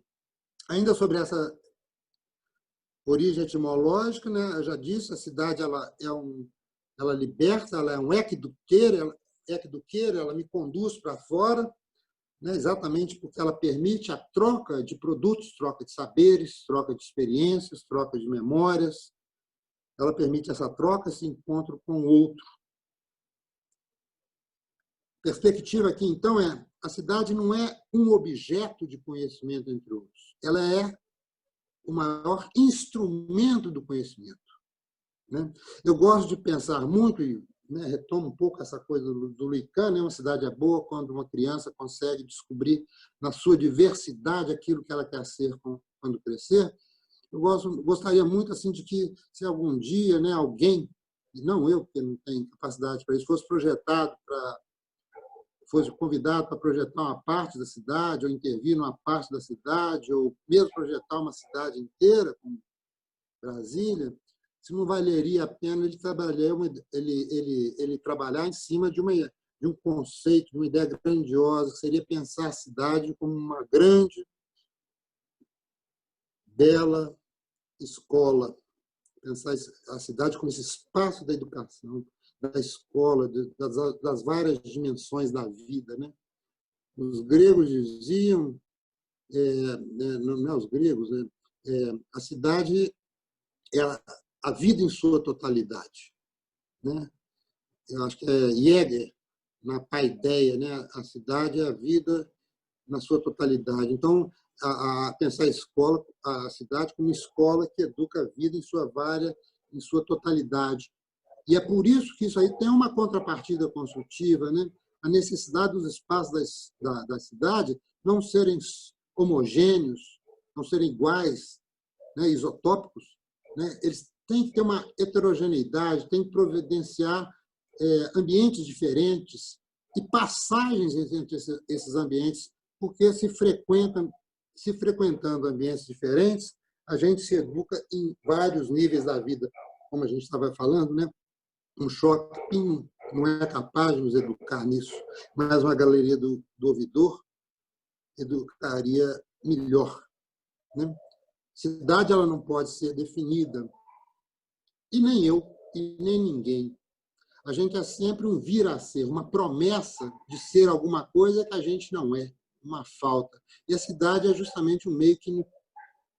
Ainda sobre essa origem etimológica, né? Eu já disse, a cidade ela liberta, ela é um ek do querer, ela me conduz para fora, né? Exatamente porque ela permite a troca de produtos, troca de saberes, troca de experiências, troca de memórias. Ela permite essa troca, esse encontro com o outro. A perspectiva aqui, então, a cidade não é um objeto de conhecimento, entre outros. Ela é o maior instrumento do conhecimento, né? Eu gosto de pensar muito, e, né, retomo um pouco essa coisa do Luican, né? Uma cidade é boa quando uma criança consegue descobrir na sua diversidade aquilo que ela quer ser quando crescer. Eu gostaria muito assim de que, se algum dia, né, alguém, e não eu, porque não tenho capacidade para isso, fosse convidado para projetar uma parte da cidade, ou intervir numa parte da cidade, ou mesmo projetar uma cidade inteira, como Brasília, se não valeria a pena ele trabalhar em cima de um conceito, de uma ideia grandiosa, que seria pensar a cidade como uma grande, bela escola, pensar a cidade como esse espaço da educação, da escola, das várias dimensões da vida, né? Os gregos diziam, não é os gregos, né? A cidade é a vida em sua totalidade, né? Eu acho que é Jäger, na paideia, né? A cidade é a vida na sua totalidade. Então, pensar a cidade como escola que educa a vida em sua totalidade. E é por isso que isso aí tem uma contrapartida construtiva, né? A necessidade dos espaços da cidade não serem homogêneos, não serem iguais, né? Isotópicos, né? Eles têm que ter uma heterogeneidade, têm que providenciar ambientes diferentes e passagens entre esses ambientes, porque se frequentando ambientes diferentes, a gente se educa em vários níveis da vida, como a gente estava falando, né? Um shopping não é capaz de nos educar nisso, mas uma galeria do ouvidor educaria melhor, né? Cidade ela não pode ser definida, e nem eu, e nem ninguém. A gente é sempre um vir a ser, uma promessa de ser alguma coisa que a gente não é, uma falta. E a cidade é justamente um meio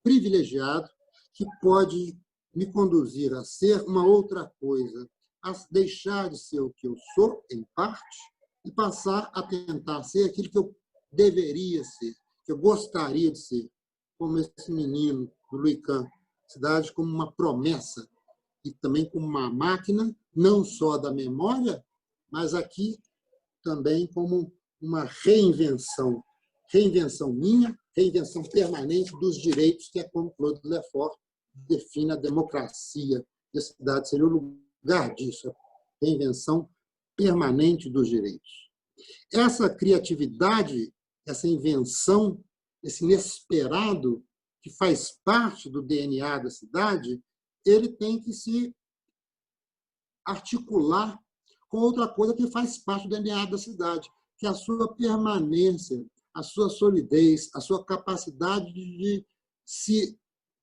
privilegiado que pode me conduzir a ser uma outra coisa, a deixar de ser o que eu sou, em parte, e passar a tentar ser aquilo que eu deveria ser, que eu gostaria de ser, como esse menino do Luican, cidade como uma promessa e também como uma máquina, não só da memória, mas aqui também como uma reinvenção. Reinvenção minha, reinvenção permanente dos direitos, que é como Claude Lefort define a democracia. E a cidade seria o lugar disso, a reinvenção permanente dos direitos. Essa criatividade, essa invenção, esse inesperado que faz parte do DNA da cidade, ele tem que se articular com outra coisa que faz parte do DNA da cidade, que é a sua permanência, a sua solidez, a sua capacidade de se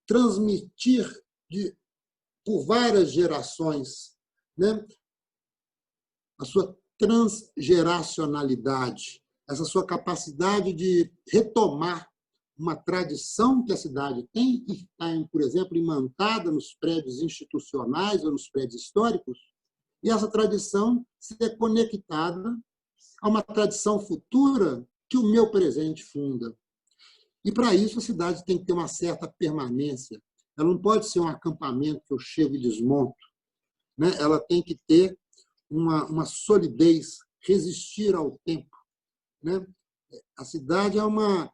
transmitir por várias gerações, né? A sua transgeracionalidade, essa sua capacidade de retomar uma tradição que a cidade tem e está, por exemplo, imantada nos prédios institucionais ou nos prédios históricos, e essa tradição ser conectada a uma tradição futura que o meu presente funda. E, para isso, a cidade tem que ter uma certa permanência. Ela não pode ser um acampamento que eu chego e desmonto, né? Ela tem que ter uma solidez, resistir ao tempo, né? A cidade é uma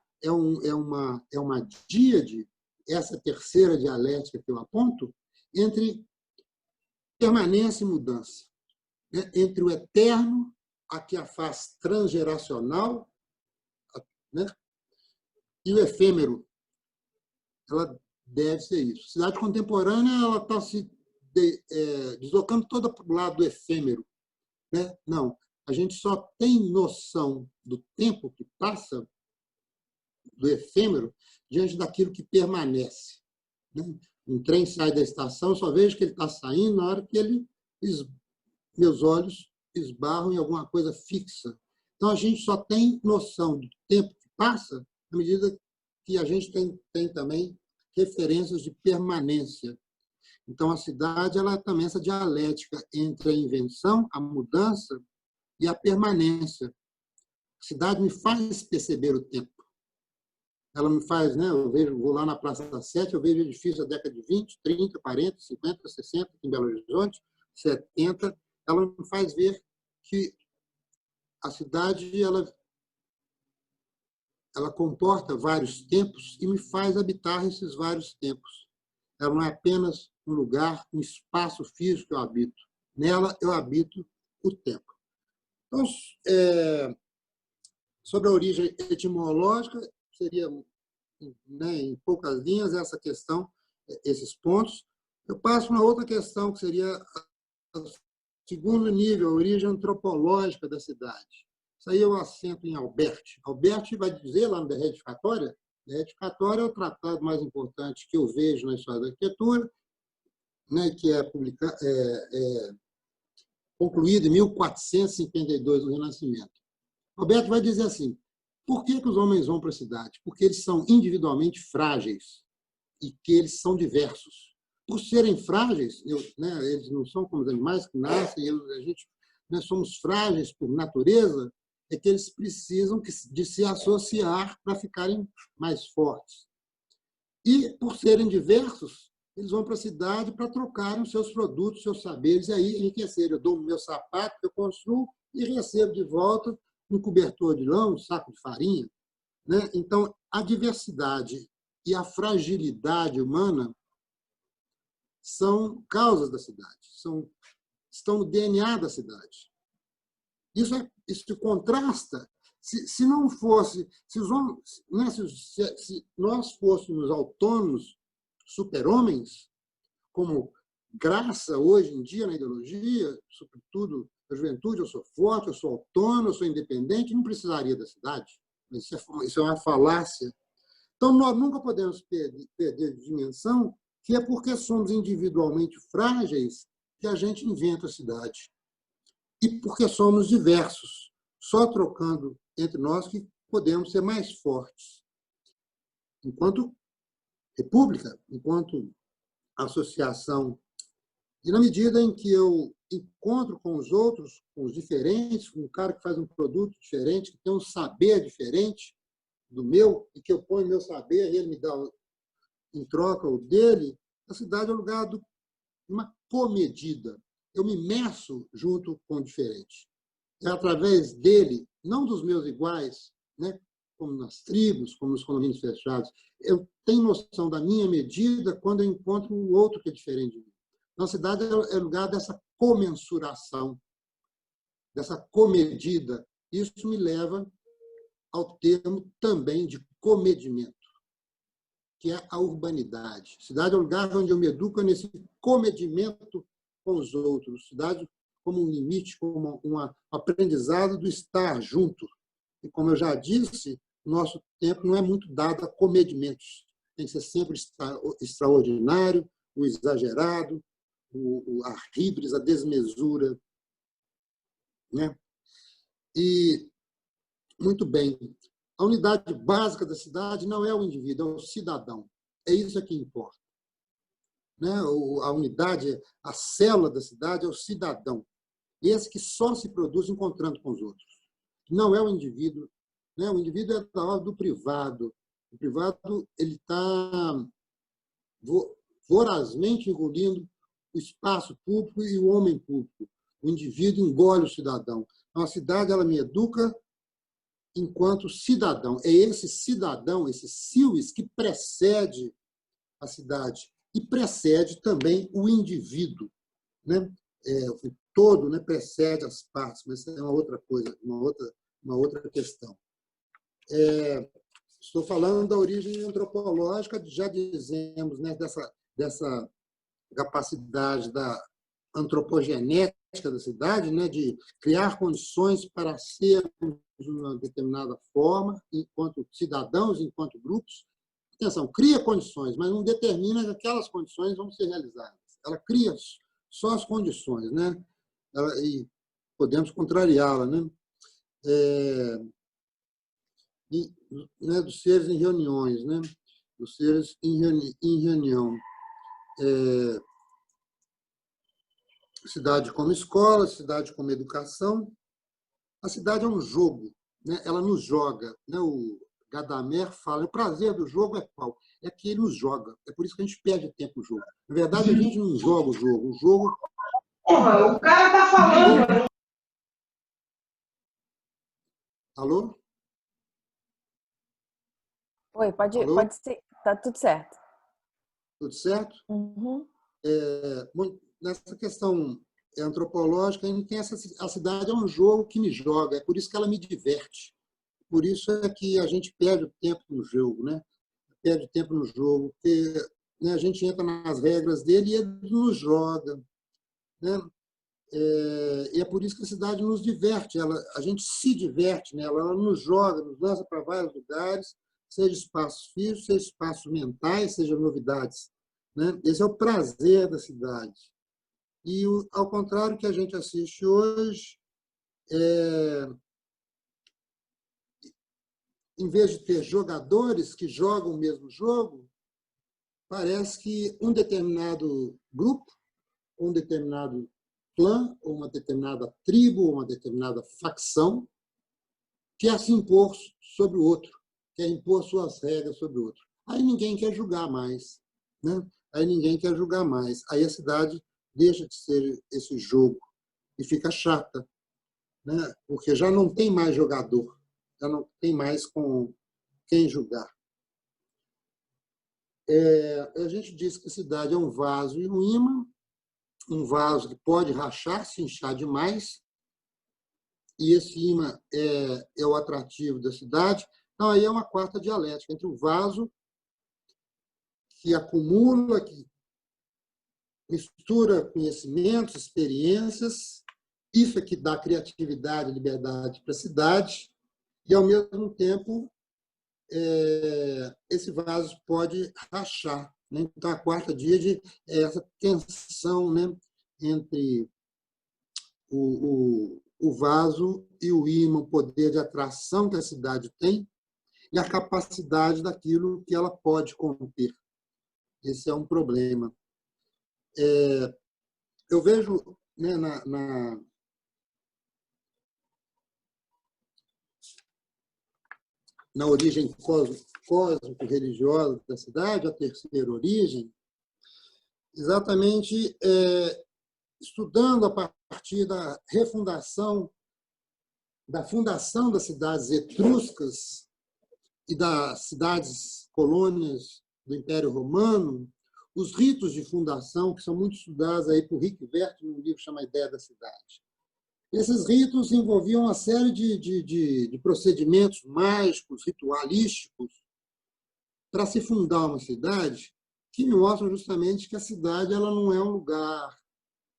díade, essa terceira dialética que eu aponto, entre permanência e mudança, né? Entre o eterno, a que a faz transgeracional, né? E o efêmero. Ela deve ser isso. A cidade contemporânea ela está se deslocando toda para o lado do efêmero, né? Não, a gente só tem noção do tempo que passa, do efêmero, diante daquilo que permanece, né? Um trem sai da estação, eu só vejo que ele está saindo na hora que meus olhos esbarram em alguma coisa fixa. Então, a gente só tem noção do tempo que passa à medida que a gente tem também referências de permanência. Então, a cidade ela é também essa dialética entre a invenção, a mudança e a permanência. A cidade me faz perceber o tempo. Ela me faz, né? Vou lá na Praça da Sete, eu vejo edifícios da década de 20, 30, 40, 50, 60, em Belo Horizonte, 70. Ela me faz ver que a cidade ela comporta vários tempos e me faz habitar esses vários tempos. Ela não é apenas um lugar, um espaço físico que eu habito. Nela, eu habito o tempo. Então, sobre a origem etimológica, seria, né, em poucas linhas, essa questão, esses pontos. Eu passo para uma outra questão, que seria o segundo nível, a origem antropológica da cidade. Isso aí eu assento em Albert. Albert vai dizer lá no De Retificatória, De Retificatória é o tratado mais importante que eu vejo na história da arquitetura, né, que é concluído em 1452, no Renascimento. Albert vai dizer assim: por que os homens vão para a cidade? Porque eles são individualmente frágeis e que eles são diversos. Por serem frágeis, né, eles não são como os animais que nascem, a gente, nós somos frágeis por natureza, é que eles precisam de se associar para ficarem mais fortes. E, por serem diversos, eles vão para a cidade para trocarem os seus produtos, seus saberes, e aí enriquecer. Eu dou o meu sapato que eu construo e recebo de volta um cobertor de lã, um saco de farinha, né? Então, a diversidade e a fragilidade humana são causas da cidade, estão no DNA da cidade. Isso contrasta. Se não fosse, se nós fôssemos autônomos, super-homens, como graça hoje em dia na ideologia, sobretudo na juventude, eu sou forte, eu sou autônomo, eu sou independente, não precisaria da cidade. Isso é uma falácia. Então, nós nunca podemos perder de dimensão que é porque somos individualmente frágeis que a gente inventa a cidade. E porque somos diversos, só trocando entre nós que podemos ser mais fortes. Enquanto república, enquanto associação. E na medida em que eu encontro com os outros, com os diferentes, com um cara que faz um produto diferente, que tem um saber diferente do meu, e que eu ponho meu saber e ele me dá em troca o dele, A cidade é o lugar de uma comedida. Eu me imerso junto com o diferente. É através dele, não dos meus iguais, né? Como nas tribos, como nos condomínios fechados, eu tenho noção da minha medida quando eu encontro um outro que é diferente de mim. Então, a cidade é lugar dessa comensuração, dessa comedida. Isso me leva ao termo também de comedimento, que é a urbanidade. Cidade é o lugar onde eu me educo nesse comedimento com os outros. Cidade como um limite, como um aprendizado do estar junto. E, como eu já disse, o nosso tempo não é muito dado a comedimentos. Tem que ser sempre extraordinário, o exagerado, a híbris, a desmesura. Né? E, muito bem, a unidade básica da cidade não é o indivíduo, é o cidadão. É isso que importa. Né? A unidade, a célula da cidade é o cidadão. Esse que só se produz encontrando com os outros. Não é o indivíduo. Né? O indivíduo é da ordem do privado. O privado ele está vorazmente engolindo o espaço público e o homem público. O indivíduo engole o cidadão. Então, a cidade ela me educa enquanto cidadão. É esse cidadão, esse civis, que precede a cidade e precede também o indivíduo. Né? O todo, né, precede as partes, mas é uma outra coisa, uma outra questão. Estou falando da origem antropológica, já dizemos, né, dessa capacidade da antropogenética da cidade, né, de criar condições para sermos de uma determinada forma, enquanto cidadãos, enquanto grupos. Atenção, cria condições, mas não determina que aquelas condições vão ser realizadas. Ela cria só as condições, né? E podemos contrariá-la, né? Né? Dos seres em reuniões, né? Dos seres em reunião. Cidade como escola, cidade como educação. A cidade é um jogo, né? Ela nos joga. Né? O Gadamer fala, o prazer do jogo é qual? É que ele nos joga. É por isso que a gente perde tempo no jogo. Na verdade, a gente não joga o jogo. O jogo... Porra, o cara tá falando. Alô? Oi, pode ser. Tá tudo certo. Tudo certo? Uhum. Nessa questão antropológica, a cidade é um jogo que me joga, é por isso que ela me diverte. Por isso é que a gente perde o tempo no jogo, né? Perde tempo no jogo, porque, né, a gente entra nas regras dele e ele nos joga. Né? E é por isso que a cidade nos diverte, a gente se diverte nela, ela nos joga, nos lança para vários lugares, seja espaços físicos, seja espaços mentais, seja novidades. Né? Esse é o prazer da cidade. E, ao contrário que a gente assiste hoje, em vez de ter jogadores que jogam o mesmo jogo, parece que um determinado grupo, um determinado clã, ou uma determinada tribo, ou uma determinada facção, quer se impor sobre o outro, quer impor suas regras sobre o outro. Aí ninguém quer julgar mais. Né? Aí ninguém quer julgar mais. Aí a cidade deixa de ser esse jogo e fica chata, né? Porque já não tem mais jogador, já não tem mais com quem julgar. A gente diz que a cidade é um vaso e um ímã, um vaso que pode rachar, se inchar demais, e esse ímã é o atrativo da cidade. Então, aí é uma quarta dialética entre o vaso, que acumula, que mistura conhecimentos, experiências, isso é que dá criatividade e liberdade para a cidade, e, ao mesmo tempo, esse vaso pode rachar. Né? Então, a quarta díade é essa tensão, né, entre o vaso e o ímã, o poder de atração que a cidade tem e a capacidade daquilo que ela pode conter. Esse é um problema. Eu vejo, né, na origem cósmico-religiosa da cidade, a terceira origem, exatamente estudando a partir da fundação das cidades etruscas e das cidades colônias do Império Romano, os ritos de fundação, que são muito estudados aí por Rick Vert, num livro que chama A Ideia da Cidade. Esses ritos envolviam uma série de procedimentos mágicos, ritualísticos, para se fundar uma cidade, que mostram justamente que a cidade ela não é um lugar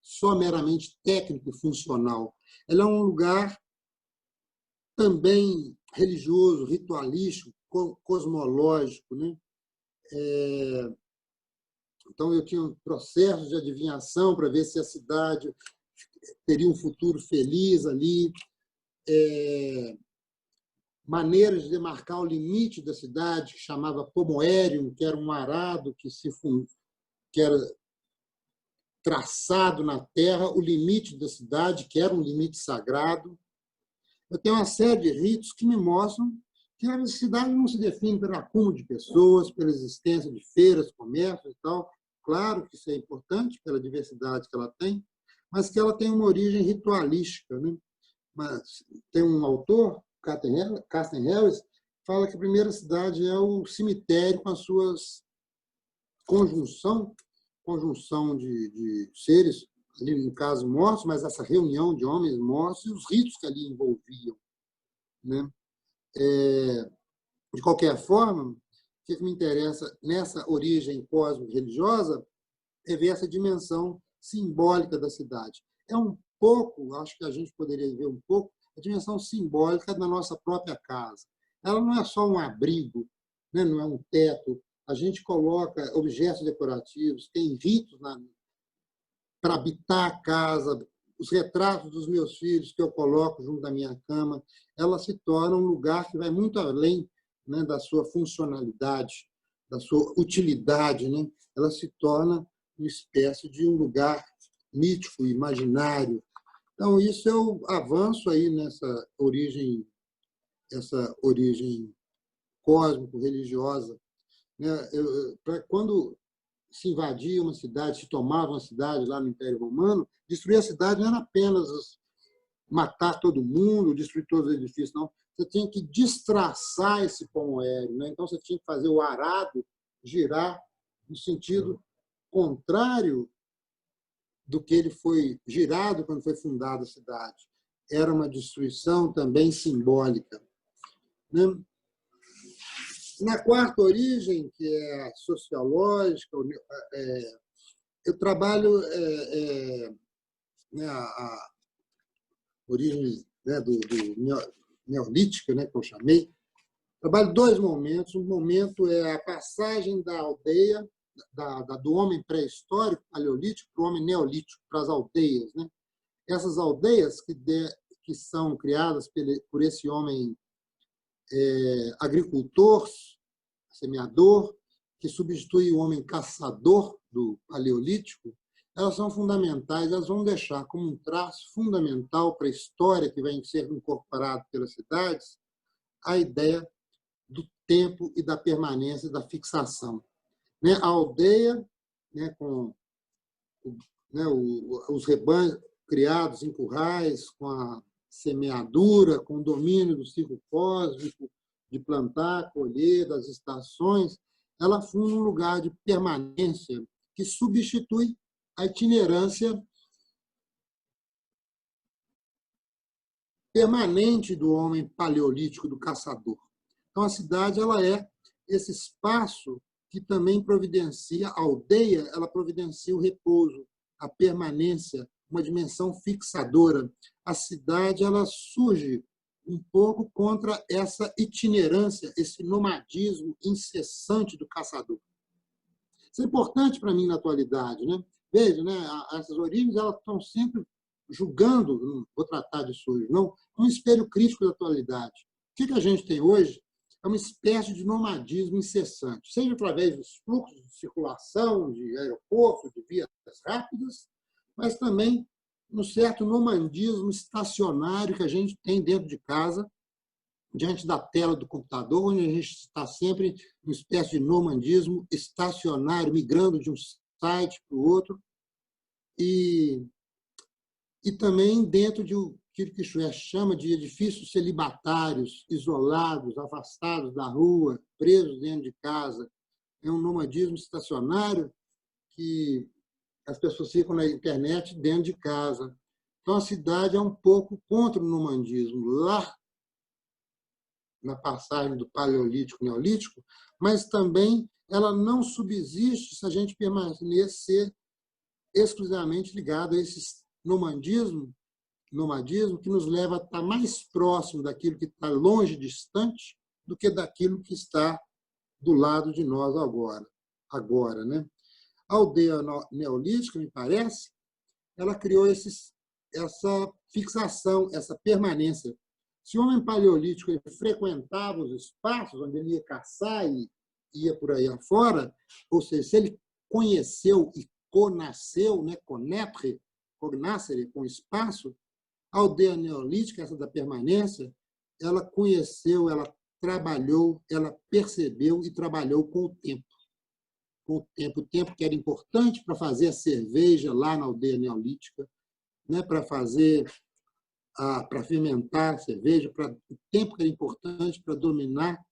só meramente técnico e funcional. Ela é um lugar também religioso, ritualístico, cosmológico, né? Então, eu tinha um processo de adivinhação para ver se a cidade teria um futuro feliz ali, maneiras de demarcar o limite da cidade, que chamava pomoerium, que era um arado que era traçado na terra, o limite da cidade, que era um limite sagrado. Eu tenho uma série de ritos que me mostram que a cidade não se define pelo acúmulo de pessoas, pela existência de feiras, comércios e tal. Claro que isso é importante pela diversidade que ela tem, mas que ela tem uma origem ritualística, né? Mas tem um autor, Carsten Harris, fala que a primeira cidade é o cemitério com as suas conjunção de seres, ali no caso mortos, mas essa reunião de homens mortos e os ritos que ali envolviam, né? De qualquer forma, o que me interessa nessa origem cósmico-religiosa é ver essa dimensão simbólica da cidade. É um pouco, acho que a gente poderia ver um pouco, a dimensão simbólica da nossa própria casa. Ela não é só um abrigo, né? Não é um teto. A gente coloca objetos decorativos, tem ritos para habitar a casa. Os retratos dos meus filhos que eu coloco junto da minha cama, ela se torna um lugar que vai muito além, né, da sua funcionalidade, da sua utilidade, né? Ela se torna uma espécie de um lugar mítico, imaginário. Então, isso é o avanço aí nessa origem cósmico-religiosa, né? Quando se invadia uma cidade, se tomava uma cidade lá no Império Romano, destruir a cidade não era apenas matar todo mundo, destruir todos os edifícios, não. Você tinha que destraçar esse pomoerium, né? Então, você tinha que fazer o arado girar no sentido contrário do que ele foi girado quando foi fundada a cidade. Era uma destruição também simbólica, né? Na quarta origem, que é a sociológica, eu trabalho né, a origem, né, do neolítica, né, que eu chamei. Trabalho dois momentos. Um momento é a passagem da aldeia, do homem pré-histórico, paleolítico, para o homem neolítico, para as aldeias, né? Essas aldeias que são criadas por esse homem agricultor, semeador, que substitui o homem caçador do paleolítico, elas são fundamentais, elas vão deixar como um traço fundamental para a história que vai ser incorporado pelas cidades a ideia do tempo e da permanência, da fixação. Né? A aldeia, né, com né, os rebanhos criados em currais, com a semeadura, com o domínio do ciclo cósmico, de plantar, colher, das estações, ela funda um lugar de permanência que substitui a itinerância permanente do homem paleolítico, do caçador. Então, a cidade ela é esse espaço que também providencia, a aldeia, ela providencia o repouso, a permanência, uma dimensão fixadora. A cidade ela surge um pouco contra essa itinerância, esse nomadismo incessante do caçador. Isso é importante para mim na atualidade, né? Veja, né? Essas origens elas estão sempre julgando, não vou tratar disso hoje, não, um espelho crítico da atualidade. O que a gente tem hoje é uma espécie de nomadismo incessante, seja através dos fluxos de circulação, de aeroportos, de vias rápidas, mas também um certo nomadismo estacionário que a gente tem dentro de casa, diante da tela do computador, onde a gente está sempre numa espécie de nomadismo estacionário, migrando de um site para o outro, e também dentro de aquilo que Schwer chama de edifícios celibatários, isolados, afastados da rua, presos dentro de casa. É um nomadismo estacionário que as pessoas ficam na internet dentro de casa. Então, a cidade é um pouco contra o nomandismo, lá na passagem do Paleolítico ao Neolítico, mas também ela não subsiste se a gente permanecer exclusivamente ligado a esse nomadismo que nos leva a estar mais próximo daquilo que está longe, distante, do que daquilo que está do lado de nós agora, né? A aldeia neolítica, me parece, ela criou essa fixação, essa permanência. Se o homem paleolítico ele frequentava os espaços onde ele ia caçar e ia por aí afora, ou seja, se ele conheceu e conasceu, né, cognoscere, com espaço, a aldeia neolítica, essa da permanência, ela conheceu, ela trabalhou, ela percebeu e trabalhou com o tempo. O tempo que era importante para fazer a cerveja lá na aldeia neolítica, né, para fermentar a cerveja, o tempo que era importante para dominar,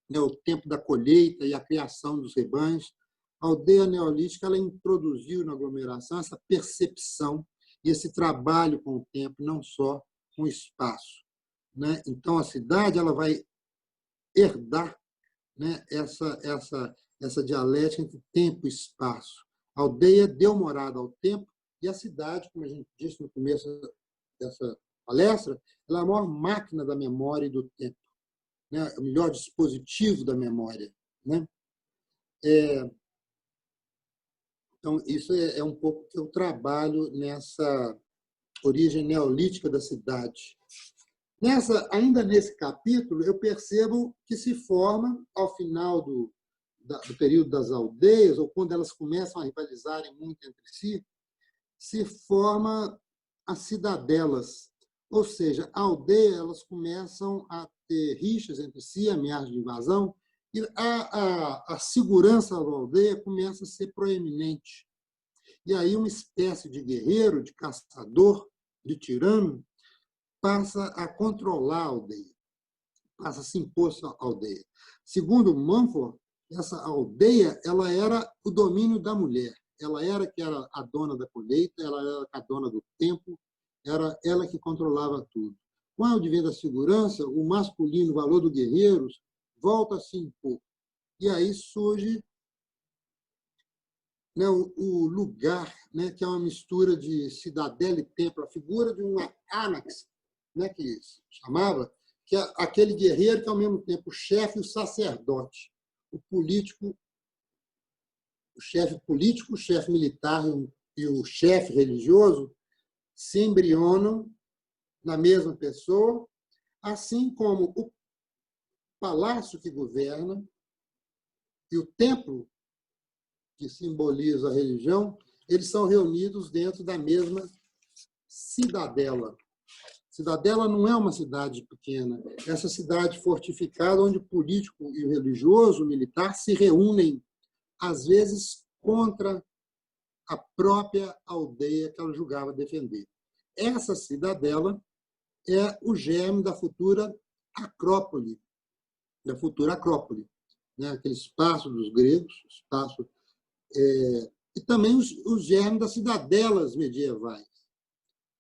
né, o tempo da colheita e a criação dos rebanhos. A aldeia neolítica ela introduziu na aglomeração essa percepção e esse trabalho com o tempo, não só com o espaço, né? Então, a cidade ela vai herdar, né, essa dialética entre tempo e espaço. A aldeia deu morada ao tempo e a cidade, como a gente disse no começo dessa palestra, ela é a maior máquina da memória e do tempo, né? O melhor dispositivo da memória, né? Então, isso é um pouco que eu trabalho nessa origem neolítica da cidade. Ainda nesse capítulo, eu percebo que se forma, ao final do período das aldeias, ou quando elas começam a rivalizarem muito entre si, se forma as cidadelas. Ou seja, a aldeia elas começam a ter rixas entre si, ameaças de invasão, e a segurança da aldeia começa a ser proeminente. E aí uma espécie de guerreiro, de caçador, de tirano, passa a controlar a aldeia, passa a se impor à aldeia. Segundo Mumford, essa aldeia ela era o domínio da mulher. Ela era a dona da colheita, ela era a dona do tempo, era ela que controlava tudo. Com o advento da segurança, o masculino, o valor do guerreiro, volta a se impor. E aí surge, né, o lugar, né, que é uma mistura de cidadela e templo, a figura de uma anax, né, que chamava, que é aquele guerreiro que, ao mesmo tempo, o chefe e o sacerdote, o chefe político, o chefe militar e o chefe religioso se embrionam na mesma pessoa, assim como o palácio que governa e o templo que simboliza a religião, eles são reunidos dentro da mesma cidadela. Cidadela não é uma cidade pequena, é essa cidade fortificada onde o político e o religioso, o militar, se reúnem, às vezes, contra a própria aldeia que ela julgava defender. Essa cidadela é o germe da futura acrópole, né? Aquele espaço dos gregos, e também os germes das cidadelas medievais,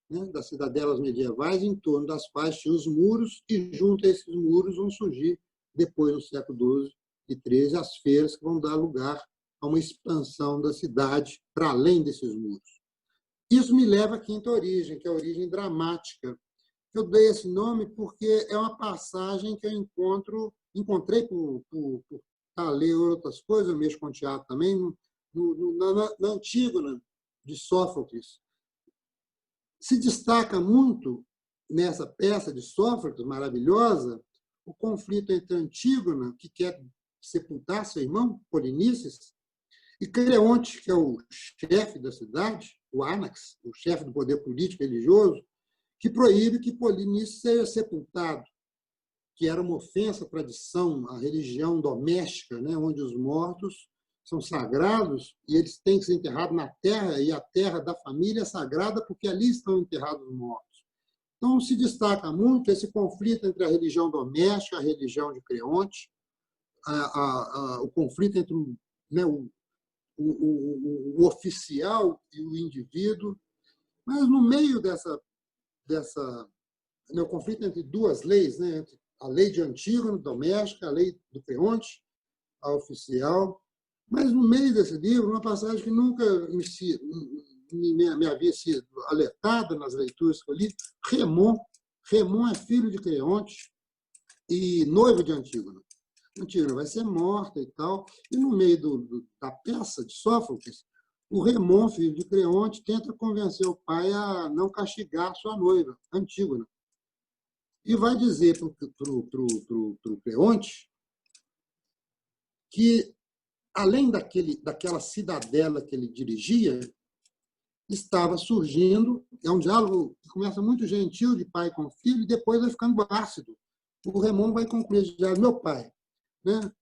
né? Das cidadelas medievais em torno das quais tinham os muros, e junto a esses muros vão surgir, depois, no século XII e XIII, as feiras que vão dar lugar a uma expansão da cidade para além desses muros. Isso me leva à quinta origem, que é a origem dramática. Eu dei esse nome porque é uma passagem que eu encontrei por ler outras coisas, eu mexo com teatro também, na Antígona, de Sófocles. Se destaca muito, nessa peça de Sófocles, maravilhosa, o conflito entre Antígona, que quer sepultar seu irmão, Polinices, e Creonte, que é o chefe da cidade, o Anax, o chefe do poder político e religioso, que proíbe que Polinices seja sepultado, que era uma ofensa à tradição, à religião doméstica, né, onde os mortos são sagrados e eles têm que ser enterrados na terra, e a terra da família é sagrada porque ali estão enterrados os mortos. Então, se destaca muito esse conflito entre a religião doméstica e a religião de Creonte, o conflito entre, né, o oficial e o indivíduo, mas no meio dessa o conflito entre duas leis, né, entre a lei de Antígono, doméstica, a lei do Creonte, a oficial. Mas no meio desse livro, uma passagem que nunca me havia sido alertada nas leituras que eu li, Remon. Remon é filho de Creonte e noivo de Antígono. Antígono vai ser morta e tal. E no meio da peça de Sófocles, o Remon, filho de Creonte, tenta convencer o pai a não castigar sua noiva, Antígona. E vai dizer para o Creonte que, além daquela cidadela que ele dirigia, estava surgindo, é um diálogo que começa muito gentil de pai com filho e depois vai ficando ácido. O Remon vai concluir esse diálogo: meu pai, né?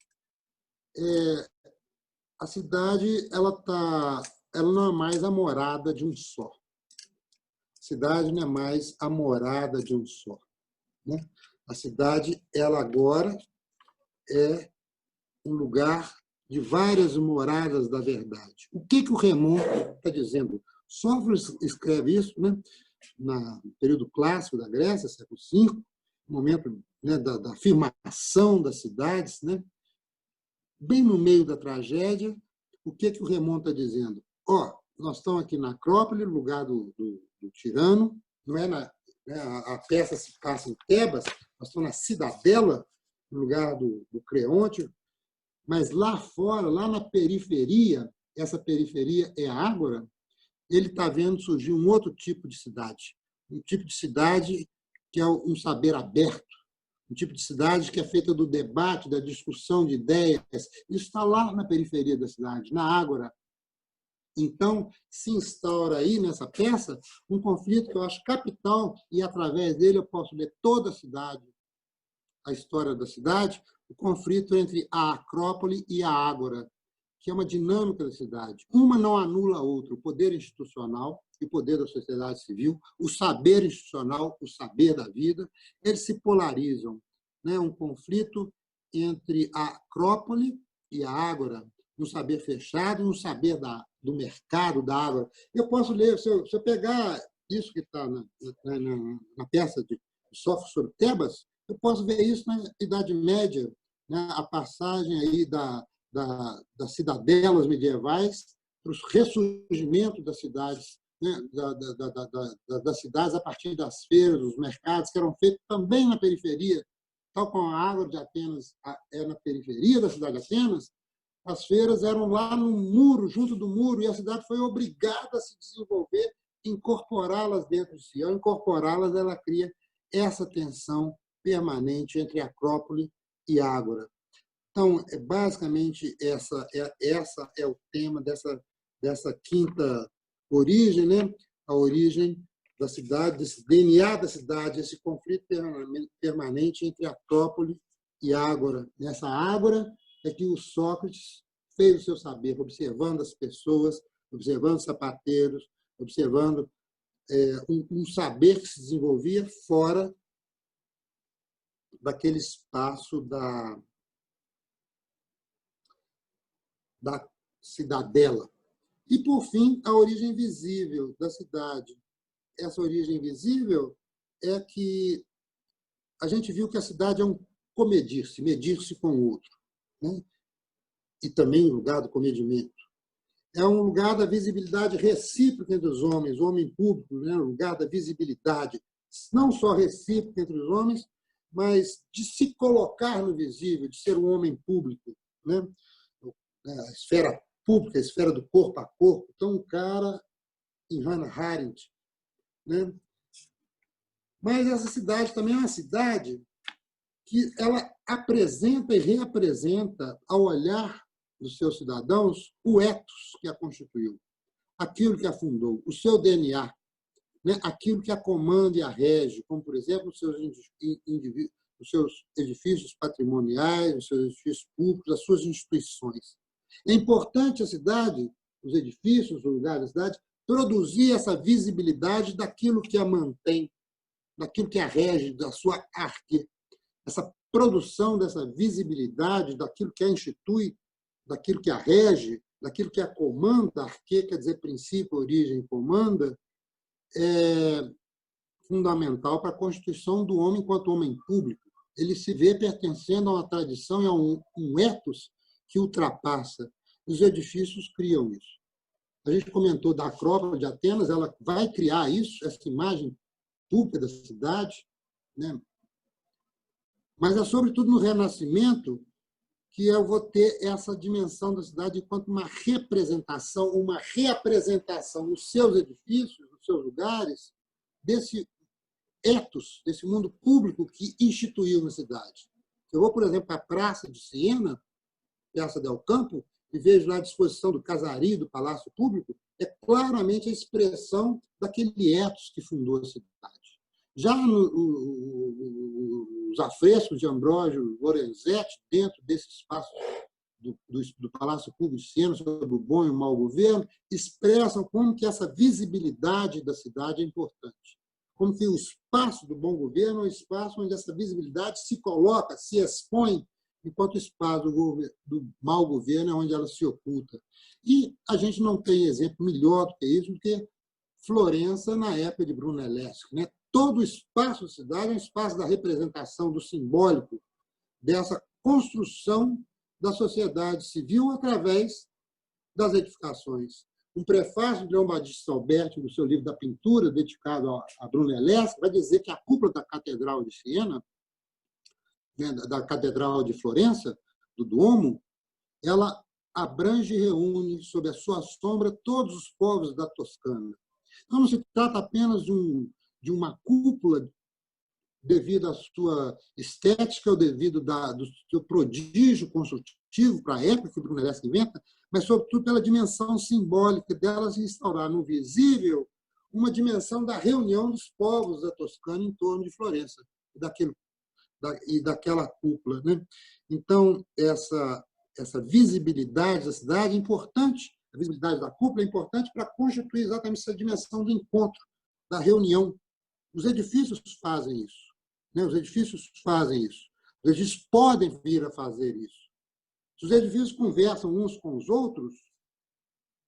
A cidade ela não é mais a morada de um só. A cidade não é mais a morada de um só, né? A cidade, ela agora é um lugar de várias moradas da verdade. O que o Remon está dizendo? Sófocles escreve isso, né, no período clássico da Grécia, século V, momento, né, da afirmação das cidades, né? Bem no meio da tragédia, o que o Remon está dizendo? Nós estamos aqui na Acrópole, lugar do tirano, não é a peça se passa em Tebas, nós estamos na Cidadela, no lugar do Creonte, mas lá fora, lá na periferia, essa periferia é a Ágora, ele está vendo surgir um outro tipo de cidade, um tipo de cidade que é um saber aberto, um tipo de cidade que é feita do debate, da discussão de ideias. Isso está lá na periferia da cidade, na Ágora. Então, se instaura aí, nessa peça, um conflito que eu acho capital, e através dele eu posso ler toda a cidade, a história da cidade, o conflito entre a Acrópole e a Ágora, que é uma dinâmica da cidade. Uma não anula a outra, o poder institucional e o poder da sociedade civil, o saber institucional, o saber da vida, eles se polarizam, né? Um conflito entre a Acrópole e a Ágora, no saber fechado, no saber do mercado da Ágora. Eu posso ler, se eu pegar isso que está na peça de Sófocles sobre Tebas, eu posso ver isso na Idade Média, né? A passagem aí das cidadelas medievais para o ressurgimento das cidades, né? Das cidades a partir das feiras, dos mercados, que eram feitos também na periferia, tal como a Ágora de Atenas é na periferia da cidade de Atenas. As feiras eram lá no muro, junto do muro, e a cidade foi obrigada a se desenvolver, incorporá-las dentro de si. Ao incorporá-las, ela cria essa tensão permanente entre a Acrópole e a Ágora. Então, basicamente, essa é o tema dessa quinta origem, né? A origem da cidade, desse DNA da cidade, esse conflito permanente entre Acrópole e Ágora. Nessa Ágora é que o Sócrates fez o seu saber, observando as pessoas, observando os sapateiros, observando um saber que se desenvolvia fora daquele espaço da cidadela. E, por fim, a origem visível da cidade. Essa origem visível é que a gente viu que a cidade é um comedir-se, medir-se com o outro, né? E também o lugar do comedimento. É um lugar da visibilidade recíproca entre os homens, o homem público, né? O lugar da visibilidade, não só recíproca entre os homens, mas de se colocar no visível, de ser um homem público, né? A esfera pública, a esfera do corpo a corpo. Então, um cara em Hannah Arendt, né? Mas essa cidade também é uma cidade que ela apresenta e reapresenta, ao olhar dos seus cidadãos, o ethos que a constituiu, aquilo que a fundou, o seu DNA, né? Aquilo que a comanda e a rege, como, por exemplo, os seus edifícios patrimoniais, os seus edifícios públicos, as suas instituições. É importante a cidade, os edifícios, os lugares da cidade, produzir essa visibilidade daquilo que a mantém, daquilo que a rege, da sua arte, essa produção dessa visibilidade daquilo que a institui, daquilo que a rege, daquilo que a comanda, arque quer dizer princípio, origem, comanda, é fundamental para a constituição do homem enquanto homem público. Ele se vê pertencendo a uma tradição e a um ethos que ultrapassa. Os edifícios criam isso. A gente comentou da Acrópole de Atenas, ela vai criar isso, essa imagem pública da cidade, né? Mas é sobretudo no Renascimento que eu vou ter essa dimensão da cidade enquanto uma representação, uma reapresentação nos seus edifícios, nos seus lugares, desse ethos, desse mundo público que instituiu na cidade. Eu vou, por exemplo, para a Praça de Siena, Praça del Campo, e vejo lá a disposição do casario, do Palácio Público, é claramente a expressão daquele ethos que fundou a cidade. Já os afrescos de Ambrósio Lorenzetti, dentro desse espaço do Palácio Público de Siena, sobre o bom e o mau governo, expressam como que essa visibilidade da cidade é importante. Como que o espaço do bom governo é um espaço onde essa visibilidade se coloca, se expõe, enquanto o espaço do mau governo é onde ela se oculta. E a gente não tem exemplo melhor do que isso, do que Florença na época de Brunelleschi, né? Todo o espaço da cidade é um espaço da representação do simbólico, dessa construção da sociedade civil através das edificações. Um prefácio de Leão Battista Alberti, no seu livro da pintura, dedicado a Brunelleschi, vai dizer que a cúpula da Catedral de Siena, né, da Catedral de Florença, do Duomo, ela abrange e reúne sob a sua sombra todos os povos da Toscana. Então, não se trata apenas de uma cúpula devido à sua estética ou devido do seu prodígio construtivo para a época que o Brunelleschi inventa, mas, sobretudo, pela dimensão simbólica delas instaurar no visível uma dimensão da reunião dos povos da Toscana em torno de Florença e daquela cúpula, né? Então, essa visibilidade da cidade é importante, a visibilidade da cúpula é importante para constituir exatamente essa dimensão do encontro, da reunião. Os edifícios fazem isso, né? Os edifícios fazem isso. Os edifícios podem vir a fazer isso. Se os edifícios conversam uns com os outros,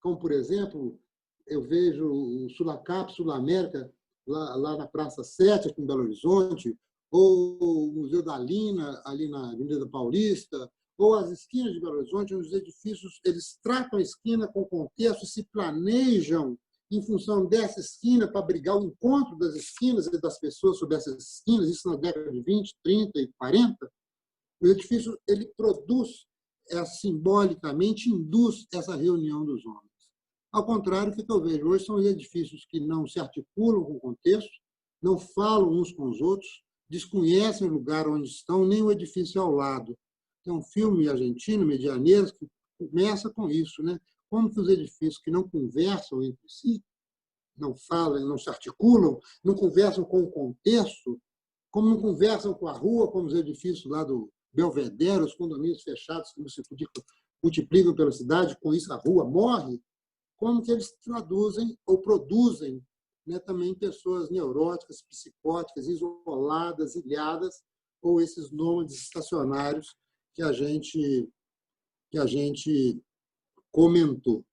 como, por exemplo, eu vejo o Sulacap, Sul-América, lá na Praça 7, aqui em Belo Horizonte, ou o Museu da Lina, ali na Avenida Paulista, ou as esquinas de Belo Horizonte, onde os edifícios eles tratam a esquina com contexto, se planejam em função dessa esquina para abrigar o encontro das esquinas e das pessoas sobre essas esquinas, isso na década de 20, 30 e 40, o edifício ele produz, simbolicamente, induz essa reunião dos homens. Ao contrário, o que eu vejo hoje são os edifícios que não se articulam com o contexto, não falam uns com os outros, desconhecem o lugar onde estão, nem o edifício ao lado. Tem um filme argentino, Medianeiros, que começa com isso, né? Como que os edifícios que não conversam entre si, não falam, não se articulam, não conversam com o contexto, como não conversam com a rua, como os edifícios lá do Belvedere, os condomínios fechados que se multiplicam pela cidade, com isso a rua morre, como que eles traduzem ou produzem, né, também pessoas neuróticas, psicóticas, isoladas, ilhadas, ou esses nômades estacionários que a gente comentou.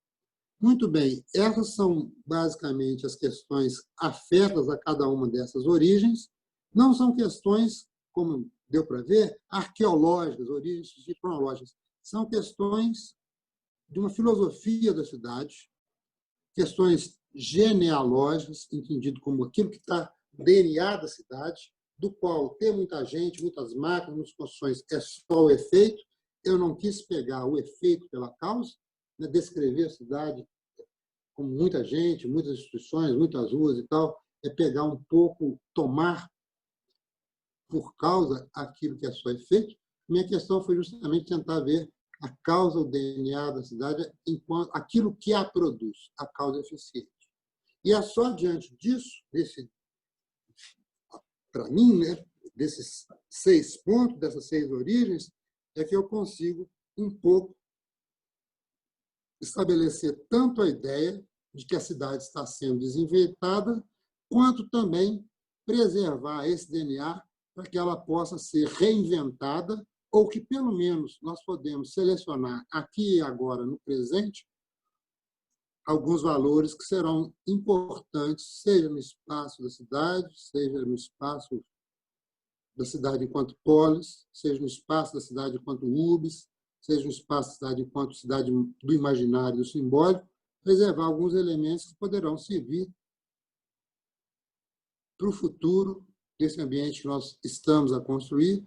Muito bem, essas são basicamente as questões afetas a cada uma dessas origens. Não são questões, como deu para ver, arqueológicas, origens cronológicas. São questões de uma filosofia da cidade, questões genealógicas, entendido como aquilo que está no DNA da cidade, do qual ter muita gente, muitas máquinas, muitas construções é só o efeito. Eu não quis pegar o efeito pela causa, né, descrever a cidade como muita gente, muitas instituições, muitas ruas e tal, é pegar um pouco, tomar por causa aquilo que é só efeito. Minha questão foi justamente tentar ver a causa, o DNA da cidade, enquanto aquilo que a produz, a causa eficiente. E é só diante disso, para mim, né, desses 6 pontos, dessas 6 origens, é que eu consigo um pouco estabelecer tanto a ideia de que a cidade está sendo desinventada, quanto também preservar esse DNA para que ela possa ser reinventada, ou que, pelo menos, nós podemos selecionar aqui e agora, no presente, alguns valores que serão importantes, seja no espaço da cidade, seja no espaço da cidade enquanto polis, seja no espaço da cidade enquanto urbis, seja no espaço da cidade enquanto cidade do imaginário e do simbólico, preservar alguns elementos que poderão servir para o futuro desse ambiente que nós estamos a construir,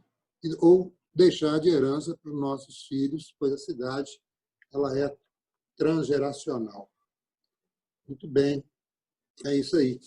ou deixar de herança para os nossos filhos, pois a cidade ela é transgeracional. Muito bem, é isso aí.